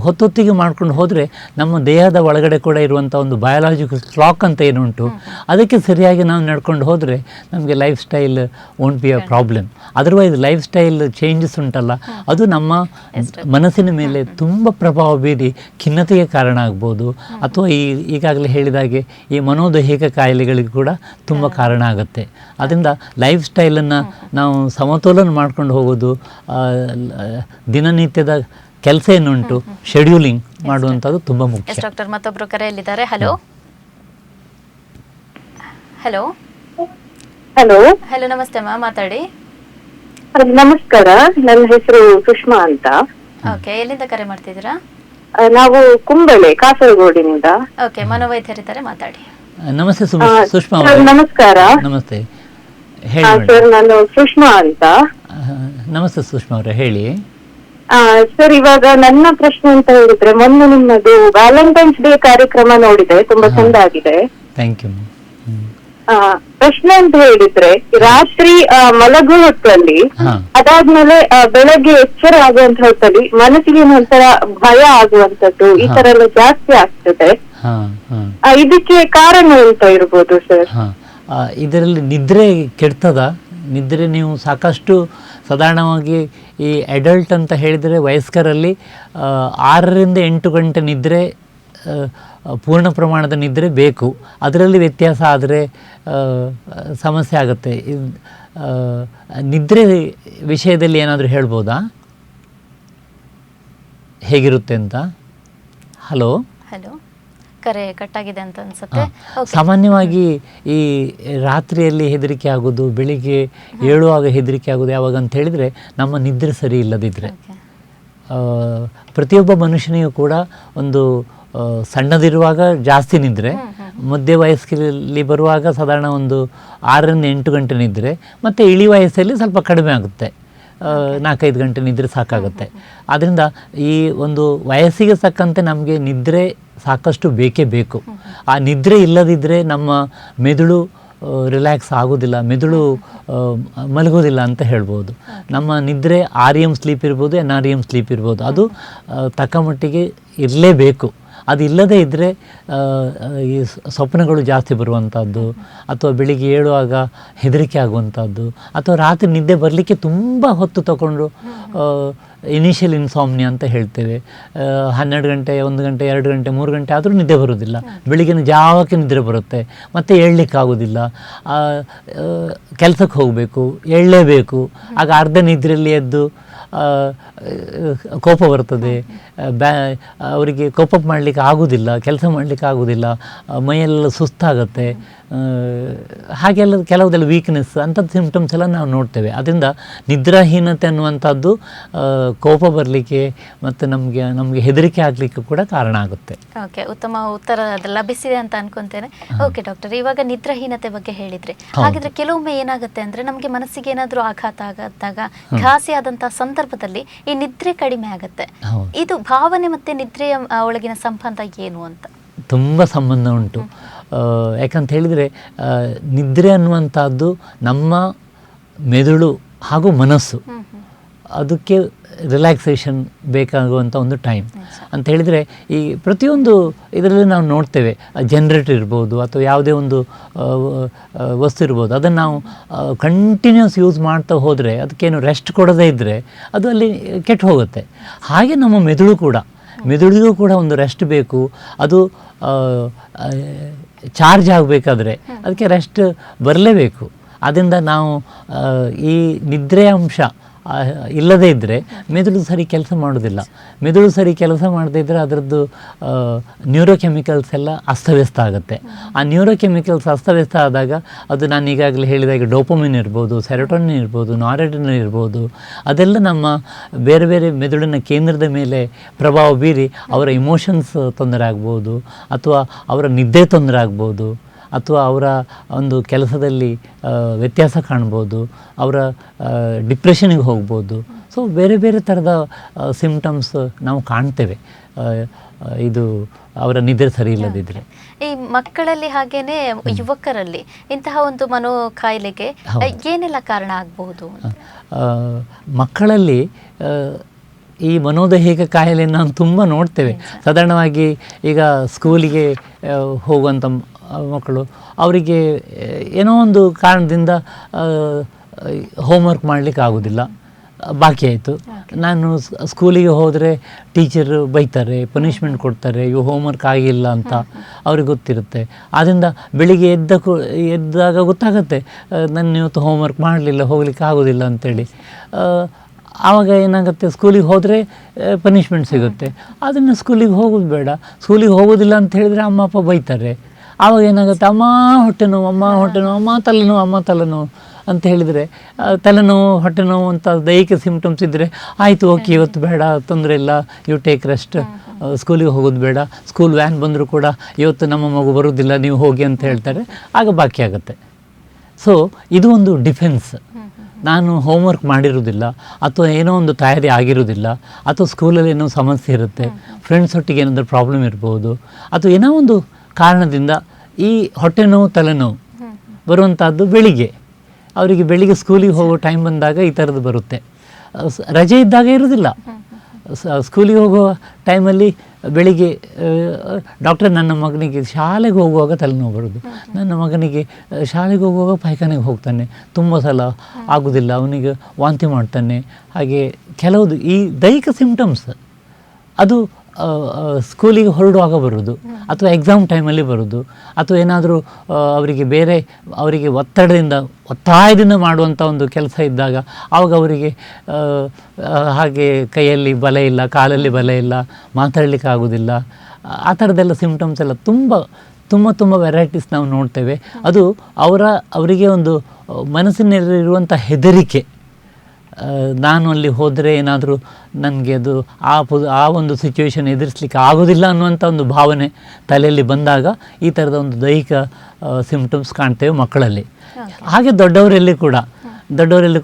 ಹೊತ್ತೊತ್ತಿಗೆ ಮಾಡ್ಕೊಂಡು ಹೋದರೆ ನಮ್ಮ ದೇಹದ ಒಳಗಡೆ ಕೂಡ ಇರುವಂಥ ಒಂದು ಬಯಾಲಜಿಕಲ್ ಕ್ಲಾಕ್ ಅಂತ ಏನುಂಟು, ಅದಕ್ಕೆ ಸರಿಯಾಗಿ ನಾವು ನಡ್ಕೊಂಡು ಹೋದರೆ ನಮಗೆ life style won't be a problem. Otherwise life style changes ಉಂಟಲ್ಲ, ಅದು ನಮ್ಮ ಮನಸ್ಸಿನ ಮೇಲೆ ತುಂಬ ಪ್ರಭಾವ ಬೀರಿ ಖಿನ್ನತೆಗೆ ಕಾರಣ ಆಗ್ಬೋದು, ಅಥವಾ ಈಗಾಗಲೇ ಹೇಳಿದಾಗೆ ಈ ಮನೋದೈಹಿಕ ಕಾಯಿಲೆಗಳಿಗೆ ಕೂಡ ತುಂಬ ಕಾರಣ ಆಗುತ್ತೆ. ಅದರಿಂದ ಲೈಫ್ ಸ್ಟೈಲನ್ನು ನಾವು ಸಮತೋಲನ ಮಾಡ್ಕೊಂಡು ಹೋಗೋದು, ದಿನನಿತ್ಯದ ಕೆಲಸ ಏನುಂಟು ಶೆಡ್ಯೂಲಿಂಗ್ ಮಾಡುವಂಥದ್ದು ತುಂಬ ಮುಖ್ಯ. ಡಾಕ್ಟರ್, ಮತ್ತೊಬ್ಬರು ಕರೆಯಲ್ಲಿದ್ದಾರೆ. ಹಲೋ ಹಲೋ ಹಲೋ ಹಲೋ, ನಮಸ್ತೆ ಮ್ಯಾಮ್, ಮಾತಾಡಿ. ನಮಸ್ಕಾರ, ನನ್ನ ಹೆಸರು ಸುಷ್ಮಾ ಅಂತ. ಓಕೆ, ಎಲ್ಲಿಂದ ಕರೆ ಮಾಡ್ತಿದ್ದೀರಾ? ನಾವು ಕುಂಬಳೆ, ಕಾಸರಗೋಡಿನಿಂದ. ಓಕೆ, ಮನೋವೈದ್ಯರಿದ್ದಾರೆ, ಮಾತಾಡಿ. ನಮಸ್ತೆ ಸುಷ್ಮಾ. ನಮಸ್ಕಾರ. ನಮಸ್ತೆ, ಸರ್, ನಾನು ಸುಷ್ಮಾ ಅಂತ. ನಮಸ್ತೆ ಸುಷ್ಮಾ ಅವರೇ, ಹೇಳಿ. ಸರ್, ಇವಾಗ ನನ್ನ ಪ್ರಶ್ನೆ ಅಂತ ಹೇಳಿದ್ರೆ, ಮೊನ್ನೆ ನಿಮ್ಮದು ವ್ಯಾಲೆಂಟೈನ್ಸ್ ಡೇ ಕಾರ್ಯಕ್ರಮ ನೋಡಿದೆ, ತುಂಬಾ ಚಂದ ಆಗಿದೆ. Thank you. ಪ್ರಶ್ನೆ ಅಂತ ಹೇಳಿದ್ರೆ, ರಾತ್ರಿ ಮಲಗುವ ಹೊತ್ತಲ್ಲಿ, ಅದಾದ್ಮೇಲೆ ಬೆಳಗ್ಗೆ ಎಚ್ಚರ ಆಗುವಂತ ಹೊತ್ತಲ್ಲಿ ಮನಸ್ಸಿಗೆ ಒಂಥರ ಭಯ ಆಗುವಂತದ್ದು, ಈ ತರ ಎಲ್ಲ ಜಾಸ್ತಿ ಆಗ್ತದೆ. ಇದಕ್ಕೆ ಕಾರಣ ಎಂತ ಇರ್ಬೋದು ಸರ್? ಇದರಲ್ಲಿ ನಿದ್ರೆ ಕೆಡ್ತದ? ನಿದ್ರೆ ನೀವು ಸಾಕಷ್ಟು ಸಾಧಾರಣವಾಗಿ ಈ ಅಡಲ್ಟ್ ಅಂತ ಹೇಳಿದರೆ ವಯಸ್ಕರಲ್ಲಿ 6ರಿಂದ 8 ಗಂಟೆ ನಿದ್ರೆ, ಪೂರ್ಣ ಪ್ರಮಾಣದ ನಿದ್ರೆ ಬೇಕು. ಅದರಲ್ಲಿ ವ್ಯತ್ಯಾಸ ಆದರೆ ಸಮಸ್ಯೆ ಆಗುತ್ತೆ. ನಿದ್ರೆ ವಿಷಯದಲ್ಲಿ ಏನಾದರೂ ಹೇಳ್ಬೋದಾ, ಹೇಗಿರುತ್ತೆ ಅಂತ? ಹಲೋ ಹಲೋ, ಕರೆ ಕಟ್ಟಾಗಿದೆ ಅಂತ ಅನ್ಸುತ್ತೆ. ಸಾಮಾನ್ಯವಾಗಿ ಈ ರಾತ್ರಿಯಲ್ಲಿ ಹೆದರಿಕೆ ಆಗೋದು, ಬೆಳಿಗ್ಗೆ ಏಳುವಾಗ ಹೆದರಿಕೆ ಆಗೋದು ಯಾವಾಗ ಅಂತ ಹೇಳಿದರೆ ನಮ್ಮ ನಿದ್ರೆ ಸರಿ ಇಲ್ಲದಿದ್ದರೆ. ಪ್ರತಿಯೊಬ್ಬ ಮನುಷ್ಯನಿಗೂ ಕೂಡ ಒಂದು ಸಣ್ಣದಿರುವಾಗ ಜಾಸ್ತಿ ನಿದ್ರೆ, ಮಧ್ಯ ವಯಸ್ಕರಲ್ಲಿ ಬರುವಾಗ ಸಾಧಾರಣ ಒಂದು 6ರಿಂದ 8 ಗಂಟೆ ನಿದ್ರೆ, ಮತ್ತು ಇಳಿ ವಯಸ್ಸಲ್ಲಿ ಸ್ವಲ್ಪ ಕಡಿಮೆ ಆಗುತ್ತೆ, 4-5 ಗಂಟೆ ನಿದ್ರೆ ಸಾಕಾಗುತ್ತೆ. ಆದ್ದರಿಂದ ಈ ಒಂದು ವಯಸ್ಸಿಗೆ ತಕ್ಕಂತೆ ನಮಗೆ ನಿದ್ರೆ ಸಾಕಷ್ಟು ಬೇಕೇ ಬೇಕು. ಆ ನಿದ್ರೆ ಇಲ್ಲದಿದ್ದರೆ ನಮ್ಮ ಮೆದುಳು ರಿಲ್ಯಾಕ್ಸ್ ಆಗೋದಿಲ್ಲ, ಮೆದುಳು ಮಲಗೋದಿಲ್ಲ ಅಂತ ಹೇಳ್ಬೋದು. ನಮ್ಮ ನಿದ್ರೆ REM ಸ್ಲೀಪ್ ಇರ್ಬೋದು, NREM ಸ್ಲೀಪ್ ಇರ್ಬೋದು, ಅದು ತಕ್ಕ ಮಟ್ಟಿಗೆ ಇರಲೇಬೇಕು. ಅದು ಇಲ್ಲದೇ ಇದ್ದರೆ ಈ ಸ್ವಪ್ನಗಳು ಜಾಸ್ತಿ ಬರುವಂಥದ್ದು, ಅಥವಾ ಬೆಳಿಗ್ಗೆ ಏಳುವಾಗ ಹೆದರಿಕೆ ಆಗುವಂಥದ್ದು, ಅಥವಾ ರಾತ್ರಿ ನಿದ್ದೆ ಬರಲಿಕ್ಕೆ ತುಂಬ ಹೊತ್ತು ತಗೊಂಡು ಇನಿಷಿಯಲ್ ಇನ್ಸಾಮ್ನಿಯಾ ಅಂತ ಹೇಳ್ತೇವೆ. 12 ಗಂಟೆ, 1 ಗಂಟೆ, 2 ಗಂಟೆ, 3 ಗಂಟೆ ಆದರೂ ನಿದ್ದೆ ಬರೋದಿಲ್ಲ. ಬೆಳಿಗ್ಗಿನ ಜಾವಕ್ಕೆ ನಿದ್ರೆ ಬರುತ್ತೆ, ಮತ್ತೆ ಏಳಲಿಕ್ಕಾಗೋದಿಲ್ಲ. ಕೆಲಸಕ್ಕೆ ಹೋಗಬೇಕು, ಏಳಲೇಬೇಕು. ಆಗ ಅರ್ಧ ನಿದ್ರೆಯಲ್ಲಿ ಎದ್ದು ಕೋಪ ಬರ್ತದೆ, ಅವರಿಗೆ ಕೋಪ ಮಾಡಲಿಕ್ಕೆ ಆಗೋದಿಲ್ಲ, ಕೆಲಸ ಮಾಡಲಿಕ್ಕೆ ಆಗೋದಿಲ್ಲ, ಮೈಯೆಲ್ಲ ಸುಸ್ತಾಗುತ್ತೆ. ಹಾಗೆಲ್ಲ ಕೆಲವುದೆಲ್ಲ ವೀಕ್ನೆಸ್ ಅಂಥದ್ದು ಸಿಂಪ್ಟಮ್ಸ್ ಎಲ್ಲ ನಾವು ನೋಡ್ತೇವೆ. ಅದರಿಂದ ನಿದ್ರಾಹೀನತೆ ಅನ್ನುವಂಥದ್ದು ಕೋಪ ಬರಲಿಕ್ಕೆ ಮತ್ತು ನಮಗೆ ಹೆದರಿಕೆ ಆಗಲಿಕ್ಕೆ ಕೂಡ ಕಾರಣ ಆಗುತ್ತೆ. ಓಕೆ, ಉತ್ತಮ ಉತ್ತರ ಲಭಿಸಿದೆ ಅಂತ ಅನ್ಕೊಂತೇನೆ. ಓಕೆ ಡಾಕ್ಟರ್, ಇವಾಗ ನಿದ್ರಾಹೀನತೆ ಬಗ್ಗೆ ಹೇಳಿದ್ರೆ, ಹಾಗಿದ್ರೆ ಕೆಲವೊಮ್ಮೆ ಏನಾಗುತ್ತೆ ಅಂದ್ರೆ ನಮಗೆ ಮನಸ್ಸಿಗೆ ಏನಾದರೂ ಆಘಾತ ಆದಾಗ, ಘಾಸಿ ಆದಂತಹ ಸಂದರ್ಭದಲ್ಲಿ ಈ ನಿದ್ರೆ ಕಡಿಮೆ ಆಗುತ್ತೆ. ಇದು ಭಾವನೆ ಮತ್ತೆ ನಿದ್ರೆಯ ಒಳಗಿನ ಸಂಬಂಧ ಏನು ಅಂತ? ತುಂಬ ಸಂಬಂಧ ಉಂಟು. ಯಾಕಂತ ಹೇಳಿದರೆ ನಿದ್ರೆ ಅನ್ನುವಂಥದ್ದು ನಮ್ಮ ಮೆದುಳು ಹಾಗೂ ಮನಸ್ಸು, ಅದಕ್ಕೆ ರಿಲ್ಯಾಕ್ಸೇಷನ್ ಬೇಕಾಗುವಂಥ ಒಂದು ಟೈಮ್ ಅಂತ ಹೇಳಿದರೆ, ಈ ಪ್ರತಿಯೊಂದು ಇದರಲ್ಲಿ ನಾವು ನೋಡ್ತೇವೆ, ಜನ್ರೇಟರ್ ಇರ್ಬೋದು ಅಥವಾ ಯಾವುದೇ ಒಂದು ವಸ್ತು ಇರ್ಬೋದು, ಅದನ್ನು ನಾವು ಕಂಟಿನ್ಯೂಸ್ ಯೂಸ್ ಮಾಡ್ತಾ ಹೋದರೆ, ಅದಕ್ಕೇನು ರೆಸ್ಟ್ ಕೊಡದೇ ಇದ್ದರೆ ಅದು ಅಲ್ಲಿ ಕೆಟ್ಟು ಹೋಗುತ್ತೆ. ಹಾಗೆ ನಮ್ಮ ಮೆದುಳಿಗೂ ಕೂಡ ಒಂದು ರೆಸ್ಟ್ ಬೇಕು. ಅದು ಚಾರ್ಜ್ ಆಗಬೇಕಾದ್ರೆ ಅದಕ್ಕೆ ರೆಸ್ಟ್ ಬರಲೇಬೇಕು. ಆದ್ದರಿಂದ ನಾವು ಈ ನಿದ್ರೆ ಅಂಶ ಇಲ್ಲದೇ ಇದ್ದರೆ ಮೆದುಳು ಸರಿ ಕೆಲಸ ಮಾಡೋದಿಲ್ಲ. ಮೆದುಳು ಸರಿ ಕೆಲಸ ಮಾಡದೇ ಇದ್ದರೆ ಅದರದ್ದು ನ್ಯೂರೋಕೆಮಿಕಲ್ಸ್ ಎಲ್ಲ ಅಸ್ತವ್ಯಸ್ತ ಆಗುತ್ತೆ. ಆ ನ್ಯೂರೋಕೆಮಿಕಲ್ಸ್ ಅಸ್ತವ್ಯಸ್ತ ಆದಾಗ ಅದು ನಾನು ಈಗಾಗಲೇ ಹೇಳಿದಾಗ ಡೋಪಮಿನ್ ಇರ್ಬೋದು, ಸೆರೋಟೋನಿನ್ ಇರ್ಬೋದು, ನಾರೆಡ್ರಿನಲಿನ್ ಇರ್ಬೋದು, ಅದೆಲ್ಲ ನಮ್ಮ ಬೇರೆ ಬೇರೆ ಮೆದುಳಿನ ಕೇಂದ್ರದ ಮೇಲೆ ಪ್ರಭಾವ ಬೀರಿ ಅವರ ಇಮೋಷನ್ಸ್ ತೊಂದರೆ ಆಗ್ಬೋದು, ಅಥವಾ ಅವರ ನಿದ್ದೆ ತೊಂದರೆ ಆಗ್ಬೋದು, ಅಥವಾ ಅವರ ಒಂದು ಕೆಲಸದಲ್ಲಿ ವ್ಯತ್ಯಾಸ ಕಾಣ್ಬೋದು, ಅವರ ಡಿಪ್ರೆಷನಿಗೆ ಹೋಗ್ಬೋದು. ಸೊ ಬೇರೆ ಬೇರೆ ಥರದ ಸಿಮ್ಟಮ್ಸ್ ನಾವು ಕಾಣ್ತೇವೆ ಇದು ಅವರ ನಿದ್ರೆ ಸರಿ ಇಲ್ಲದಿದ್ದರೆ. ಈ ಮಕ್ಕಳಲ್ಲಿ ಹಾಗೇನೆ ಯುವಕರಲ್ಲಿ ಇಂತಹ ಒಂದು ಮನೋ ಕಾಯಿಲೆಗೆ ಏನೆಲ್ಲ ಕಾರಣ ಆಗಬಹುದು? ಮಕ್ಕಳಲ್ಲಿ ಈ ಮನೋದೈಹಿಕ ಕಾಯಿಲೆ ನಾವು ತುಂಬ ನೋಡ್ತೇವೆ. ಸಾಧಾರಣವಾಗಿ ಈಗ ಸ್ಕೂಲಿಗೆ ಹೋಗುವಂಥ ಮಕ್ಕಳು, ಅವರಿಗೆ ಏನೋ ಒಂದು ಕಾರಣದಿಂದ ಹೋಮ್ವರ್ಕ್ ಮಾಡಲಿಕ್ಕೆ ಆಗೋದಿಲ್ಲ, ಬಾಕಿ ಆಯಿತು. ನಾನು ಸ್ಕೂಲಿಗೆ ಹೋದರೆ ಟೀಚರು ಬೈತಾರೆ, ಪನಿಷ್ಮೆಂಟ್ ಕೊಡ್ತಾರೆ, ಇವು ಹೋಮ್ವರ್ಕ್ ಆಗಿಲ್ಲ ಅಂತ ಅವ್ರಿಗೆ ಗೊತ್ತಿರುತ್ತೆ. ಆದ್ದರಿಂದ ಬೆಳಿಗ್ಗೆ ಎದ್ದಾಗ ಗೊತ್ತಾಗುತ್ತೆ ನಾನು ಇವತ್ತು ಹೋಮ್ವರ್ಕ್ ಮಾಡಲಿಲ್ಲ, ಹೋಗ್ಲಿಕ್ಕೆ ಆಗೋದಿಲ್ಲ ಅಂಥೇಳಿ. ಆವಾಗ ಏನಾಗುತ್ತೆ, ಸ್ಕೂಲಿಗೆ ಹೋದರೆ ಪನಿಷ್ಮೆಂಟ್ ಸಿಗುತ್ತೆ. ಅದನ್ನು ಸ್ಕೂಲಿಗೆ ಹೋಗೋದು ಬೇಡ. ಸ್ಕೂಲಿಗೆ ಹೋಗೋದಿಲ್ಲ ಅಂತ ಹೇಳಿದರೆ ಅಮ್ಮ ಅಪ್ಪ ಬೈತಾರೆ. ಆವಾಗ ಏನಾಗುತ್ತೆ, ಅಮ್ಮ ಹೊಟ್ಟೆನೋವು, ಅಮ್ಮ ಹೊಟ್ಟೆನೋವು, ಅಮ್ಮ ತಲೆನೋವು, ಅಮ್ಮ ತಲೆನೋವು ಅಂತ ಹೇಳಿದರೆ, ತಲೆನೋವು ಹೊಟ್ಟೆ ನೋವು ಅಂತ ದೈಹಿಕ ಸಿಮ್ಟಮ್ಸ್ ಇದ್ದರೆ ಆಯಿತು, ಓಕೆ ಇವತ್ತು ಬೇಡ, ತೊಂದರೆ ಇಲ್ಲ, ಯು ಟೇಕ್ ರೆಸ್ಟ್, ಸ್ಕೂಲಿಗೆ ಹೋಗೋದು ಬೇಡ, ಸ್ಕೂಲ್ ವ್ಯಾನ್ ಬಂದರೂ ಕೂಡ ಇವತ್ತು ನಮ್ಮ ಮಗು ಬರೋದಿಲ್ಲ, ನೀವು ಹೋಗಿ ಅಂತ ಹೇಳ್ತಾರೆ. ಆಗ ಬಾಕಿ ಆಗುತ್ತೆ. ಸೊ ಇದು ಒಂದು ಡಿಫೆನ್ಸ್. ನಾನು ಹೋಮ್ವರ್ಕ್ ಮಾಡಿರೋದಿಲ್ಲ, ಅಥವಾ ಏನೋ ಒಂದು ತಯಾರಿ ಆಗಿರೋದಿಲ್ಲ, ಅಥವಾ ಸ್ಕೂಲಲ್ಲಿ ಏನೋ ಸಮಸ್ಯೆ ಇರುತ್ತೆ, ಫ್ರೆಂಡ್ಸ್ ಒಟ್ಟಿಗೆ ಏನಾದರೂ ಪ್ರಾಬ್ಲಮ್ ಇರ್ಬೋದು, ಅಥವಾ ಏನೋ ಒಂದು ಕಾರಣದಿಂದ ಈ ಹೊಟ್ಟೆ ನೋವು ತಲೆನೋವು ಬರುವಂಥದ್ದು ಬೆಳಿಗ್ಗೆ, ಅವರಿಗೆ ಬೆಳಿಗ್ಗೆ ಸ್ಕೂಲಿಗೆ ಹೋಗೋ ಟೈಮ್ ಬಂದಾಗ ಈ ಥರದ್ದು ಬರುತ್ತೆ. ರಜೆ ಇದ್ದಾಗ ಇರೋದಿಲ್ಲ. ಸ್ಕೂಲಿಗೆ ಹೋಗುವ ಟೈಮಲ್ಲಿ ಬೆಳಿಗ್ಗೆ ಡಾಕ್ಟರ್ ನನ್ನ ಮಗನಿಗೆ ಶಾಲೆಗೆ ಹೋಗುವಾಗ ತಲೆನೋವು ಬರೋದು, ನನ್ನ ಮಗನಿಗೆ ಶಾಲೆಗೆ ಹೋಗುವಾಗ ಪಾಯ್ಖಾನೆಗೆ ಹೋಗ್ತಾನೆ, ತುಂಬ ಸಲ ಆಗೋದಿಲ್ಲ, ಅವನಿಗೆ ವಾಂತಿ ಮಾಡ್ತಾನೆ. ಹಾಗೆ ಕೆಲವುದು ಈ ದೈಹಿಕ ಸಿಮ್ಟಮ್ಸ್ ಅದು ಸ್ಕೂಲಿಗೆ ಹೊರಡುವಾಗ ಬರೋದು, ಅಥವಾ ಎಕ್ಸಾಮ್ ಟೈಮಲ್ಲಿ ಬರೋದು, ಅಥವಾ ಏನಾದರೂ ಅವರಿಗೆ ಒತ್ತಾಯದಿಂದ ಮಾಡುವಂಥ ಒಂದು ಕೆಲಸ ಇದ್ದಾಗ ಆವಾಗ ಅವರಿಗೆ ಹಾಗೆ ಕೈಯಲ್ಲಿ ಬಲ ಇಲ್ಲ, ಕಾಲಲ್ಲಿ ಬಲ ಇಲ್ಲ, ಮಾತಾಡಲಿಕ್ಕೆ ಆಗೋದಿಲ್ಲ. ಆ ಥರದ್ದೆಲ್ಲ ಸಿಮ್ಟಮ್ಸ್ ಎಲ್ಲ ತುಂಬ ವೆರೈಟೀಸ್ ನಾವು ನೋಡ್ತೇವೆ. ಅದು ಅವರಿಗೆ ಒಂದು ಮನಸ್ಸಿನಲ್ಲಿರುವಂಥ ಹೆದರಿಕೆ, ನಾನು ಅಲ್ಲಿ ಹೋದರೆ ಏನಾದರೂ ನನಗೆ ಅದು ಆ ಒಂದು ಸಿಚುವೇಶನ್ ಎದುರಿಸಲಿಕ್ಕೆ ಆಗೋದಿಲ್ಲ ಅನ್ನುವಂಥ ಒಂದು ಭಾವನೆ ತಲೆಯಲ್ಲಿ ಬಂದಾಗ ಈ ಥರದ ಒಂದು ದೈಹಿಕ ಸಿಮ್ಟಮ್ಸ್ ಕಾಣ್ತೇವೆ ಮಕ್ಕಳಲ್ಲಿ. ಹಾಗೆ ದೊಡ್ಡವರಲ್ಲಿ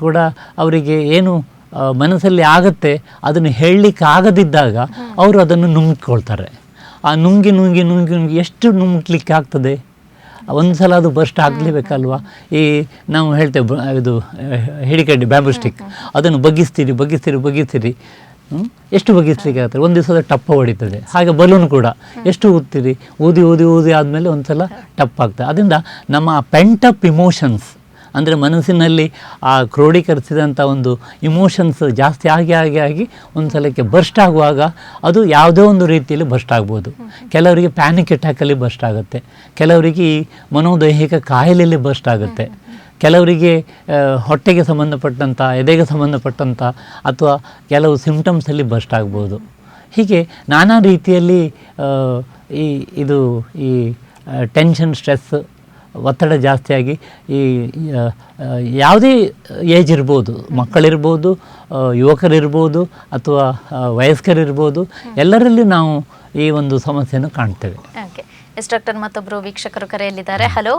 ಕೂಡ ಅವರಿಗೆ ಏನು ಮನಸ್ಸಲ್ಲಿ ಆಗುತ್ತೆ ಅದನ್ನು ಹೇಳಲಿಕ್ಕೆ ಆಗದಿದ್ದಾಗ ಅವರು ಅದನ್ನು ನುಂಗಿಕೊಳ್ತಾರೆ. ಆ ನುಂಗಿ ಎಷ್ಟು ನುಂಗ್ಲಿಕ್ಕೆ ಆಗ್ತದೆ? ಒಂದು ಸಲ ಅದು ಬರ್ಸ್ಟ್ ಆಗಲೇಬೇಕಲ್ವ. ಈ ನಾವು ಹೇಳ್ತೇವೆ ಇದು ಹಿಡಿಕಡ್ಡಿ, ಬ್ಯಾಂಬೂ ಸ್ಟಿಕ್, ಅದನ್ನು ಬಗ್ಗಿಸ್ತೀರಿ ಎಷ್ಟು ಬಗ್ಗಿಸ್ಲಿಕ್ಕೆ ಆಗ್ತದೆ? ಒಂದು ದಿವಸದ ಟಪ್ಪ ಹೊಡಿತದೆ. ಹಾಗೆ ಬಲೂನ್ ಕೂಡ ಎಷ್ಟು ಊದ್ತೀರಿ, ಊದಿ ಆದಮೇಲೆ ಒಂದು ಸಲ ಟಪ್ ಆಗ್ತದೆ. ಅದರಿಂದ ನಮ್ಮ ಪೆಂಟಪ್ ಇಮೋಷನ್ಸ್, ಅಂದರೆ ಮನಸ್ಸಿನಲ್ಲಿ ಆ ಕ್ರೋಢೀಕರಿಸಿದಂಥ ಒಂದು ಇಮೋಷನ್ಸ್ ಜಾಸ್ತಿ ಆಗಿ ಒಂದು ಸಲಕ್ಕೆ ಬರ್ಸ್ಟ್ ಆಗುವಾಗ ಅದು ಯಾವುದೋ ಒಂದು ರೀತಿಯಲ್ಲಿ ಬರ್ಸ್ಟ್ ಆಗ್ಬೋದು. ಕೆಲವರಿಗೆ ಪ್ಯಾನಿಕ್ ಅಟ್ಯಾಕಲ್ಲಿ ಬರ್ಸ್ಟ್ ಆಗುತ್ತೆ, ಕೆಲವರಿಗೆ ಈ ಮನೋದೈಹಿಕ ಕಾಯಿಲೆಯಲ್ಲಿ ಬರ್ಸ್ಟ್ ಆಗುತ್ತೆ, ಕೆಲವರಿಗೆ ಹೊಟ್ಟೆಗೆ ಸಂಬಂಧಪಟ್ಟಂಥ, ಎದೆಗೆ ಸಂಬಂಧಪಟ್ಟಂಥ ಅಥವಾ ಕೆಲವು ಸಿಮ್ಟಮ್ಸಲ್ಲಿ ಬರ್ಸ್ಟ್ ಆಗ್ಬೋದು. ಹೀಗೆ ನಾನಾ ರೀತಿಯಲ್ಲಿ ಈ ಟೆನ್ಷನ್, ಸ್ಟ್ರೆಸ್, ಒತ್ತಡ ಜಾಸ್ತಿಯಾಗಿ ಈ ಯಾವುದೇ ಏಜ್ ಇರ್ಬೋದು, ಮಕ್ಕಳಿರ್ಬೋದು, ಯುವಕರಿರ್ಬೋದು, ಅಥವಾ ವಯಸ್ಕರಿರ್ಬೋದು, ಎಲ್ಲರಲ್ಲಿ ನಾವು ಈ ಒಂದು ಸಮಸ್ಯೆಯನ್ನು ಕಾಣ್ತೇವೆ. ಓಕೆ, ಎಸ್ ಡಾಕ್ಟರ್, ಮತ್ತೊಬ್ಬರು ವೀಕ್ಷಕರು ಕರೆಯಲ್ಲಿದ್ದಾರೆ. ಹಲೋ,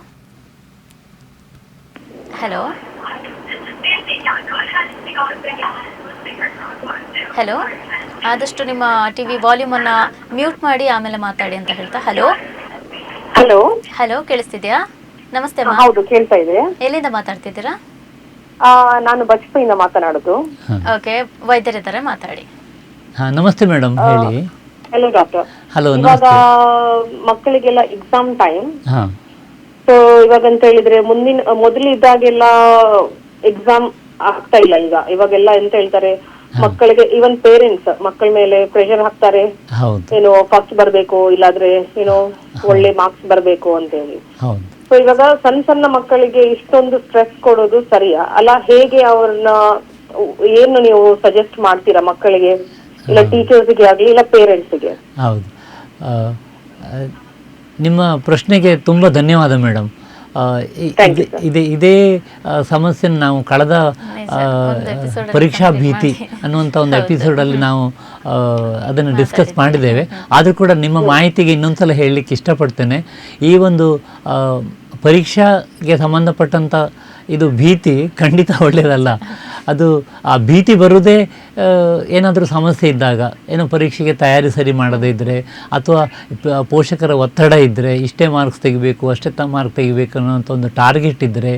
ಆದಷ್ಟು ನಿಮ್ಮ ಟಿವಿ ವಾಲ್ಯೂಮನ್ನು ಮ್ಯೂಟ್ ಮಾಡಿ ಆಮೇಲೆ ಮಾತಾಡಿ ಅಂತ ಹೇಳ್ತಾ. ಹಲೋ, ಕೇಳಿಸ್ತಿದ್ಯಾ? ನಮಸ್ತೆ. ಹೌದು, ಕೇಳ್ತಾ ಇದೆ. ಎಲ್ಲಿಂದ ಮಾತಾಡ್ತಿದ್ದೀರಾ? ನಾನು ಬಜ್ಪೆಯಿಂದ ಮಾತನಾಡೋದು. ಓಕೆ, ವೈದ್ಯರಿದ್ದಾರೆ, ಮಾತಾಡಿ. ನಮಸ್ತೆ ಮೇಡಮ್, ಹೇಳಿ. Hello doctor. ಹಲೋ, ಇವಾಗ ಮಕ್ಕಳಿಗೆಲ್ಲ ಎಕ್ಸಾಮ್ ಟೈಮ್. ಸೊ ಇವಾಗ ಅಂತ ಹೇಳಿದ್ರೆ ಮೊದಲಿದ್ದಾಗೆಲ್ಲ ಎಕ್ಸಾಮ್ ಆಗ್ತಾ ಇಲ್ಲ. ಇವಾಗೆಲ್ಲ ಎಂತ ಹೇಳ್ತಾರೆ, ಮಕ್ಕಳಿಗೆ ಈವನ್ ಪೇರೆಂಟ್ಸ್ ಮಕ್ಕಳ ಮೇಲೆ ಪ್ರೆಷರ್ ಹಾಕ್ತಾರೆ, ಏನೋ ಫಸ್ಟ್ ಬರ್ಬೇಕು, ಇಲ್ಲಾದ್ರೆ ಏನೋ ಒಳ್ಳೆ ಮಾರ್ಕ್ಸ್ ಬರ್ಬೇಕು ಅಂತ ಹೇಳಿ. ಸೊ ಇವಾಗ ಸಣ್ಣ ಮಕ್ಕಳಿಗೆ ಇಷ್ಟೊಂದು ಸ್ಟ್ರೆಸ್ ಕೊಡೋದು ಸರಿಯಾ ಅಲ್ಲ? ಹೇಗೆ ಅವ್ರನ್ನ ಏನು ನೀವು ಸಜೆಸ್ಟ್ ಮಾಡ್ತೀರಾ ಮಕ್ಕಳಿಗೆ, ಇಲ್ಲ ಟೀಚರ್ಸ್ಗೆ ಆಗ್ಲಿ ಇಲ್ಲ ಪೇರೆಂಟ್ಸ್ಗೆ? ಹೌದು, ನಿಮ್ಮ ಪ್ರಶ್ನೆಗೆ ತುಂಬ ಧನ್ಯವಾದ ಮೇಡಮ್. ಇದೇ ಸಮಸ್ಯೆನ ನಾವು ಕಳೆದ ಪರೀಕ್ಷಾ ಭೀತಿ ಅನ್ನುವಂಥ ಒಂದು ಎಪಿಸೋಡಲ್ಲಿ ನಾವು ಅದನ್ನು ಡಿಸ್ಕಸ್ ಮಾಡಿದ್ದೇವೆ. ಆದರೂ ಕೂಡ ನಿಮ್ಮ ಮಾಹಿತಿಗೆ ಇನ್ನೊಂದ್ಸಲ ಹೇಳಲಿಕ್ಕೆ ಇಷ್ಟಪಡ್ತೇನೆ. ಈ ಒಂದು ಪರೀಕ್ಷೆಗೆ ಸಂಬಂಧಪಟ್ಟಂಥ ಇದು ಭೀತಿ ಖಂಡಿತ ಒಳ್ಳೆಯದಲ್ಲ. ಅದು ಆ ಭೀತಿ ಬರುವುದೇ ಏನಾದರೂ ಸಮಸ್ಯೆ ಇದ್ದಾಗ, ಏನೋ ಪರೀಕ್ಷೆಗೆ ತಯಾರಿ ಸರಿ ಮಾಡದೇ ಇದ್ದರೆ, ಅಥವಾ ಪೋಷಕರ ಒತ್ತಡ ಇದ್ದರೆ, ಇಷ್ಟೇ ಮಾರ್ಕ್ಸ್ ತೆಗಿಬೇಕು ಅಷ್ಟೇ ಮಾರ್ಕ್ ತೆಗಿಬೇಕು ಅನ್ನೋಂಥ ಒಂದು ಟಾರ್ಗೆಟ್ ಇದ್ದರೆ,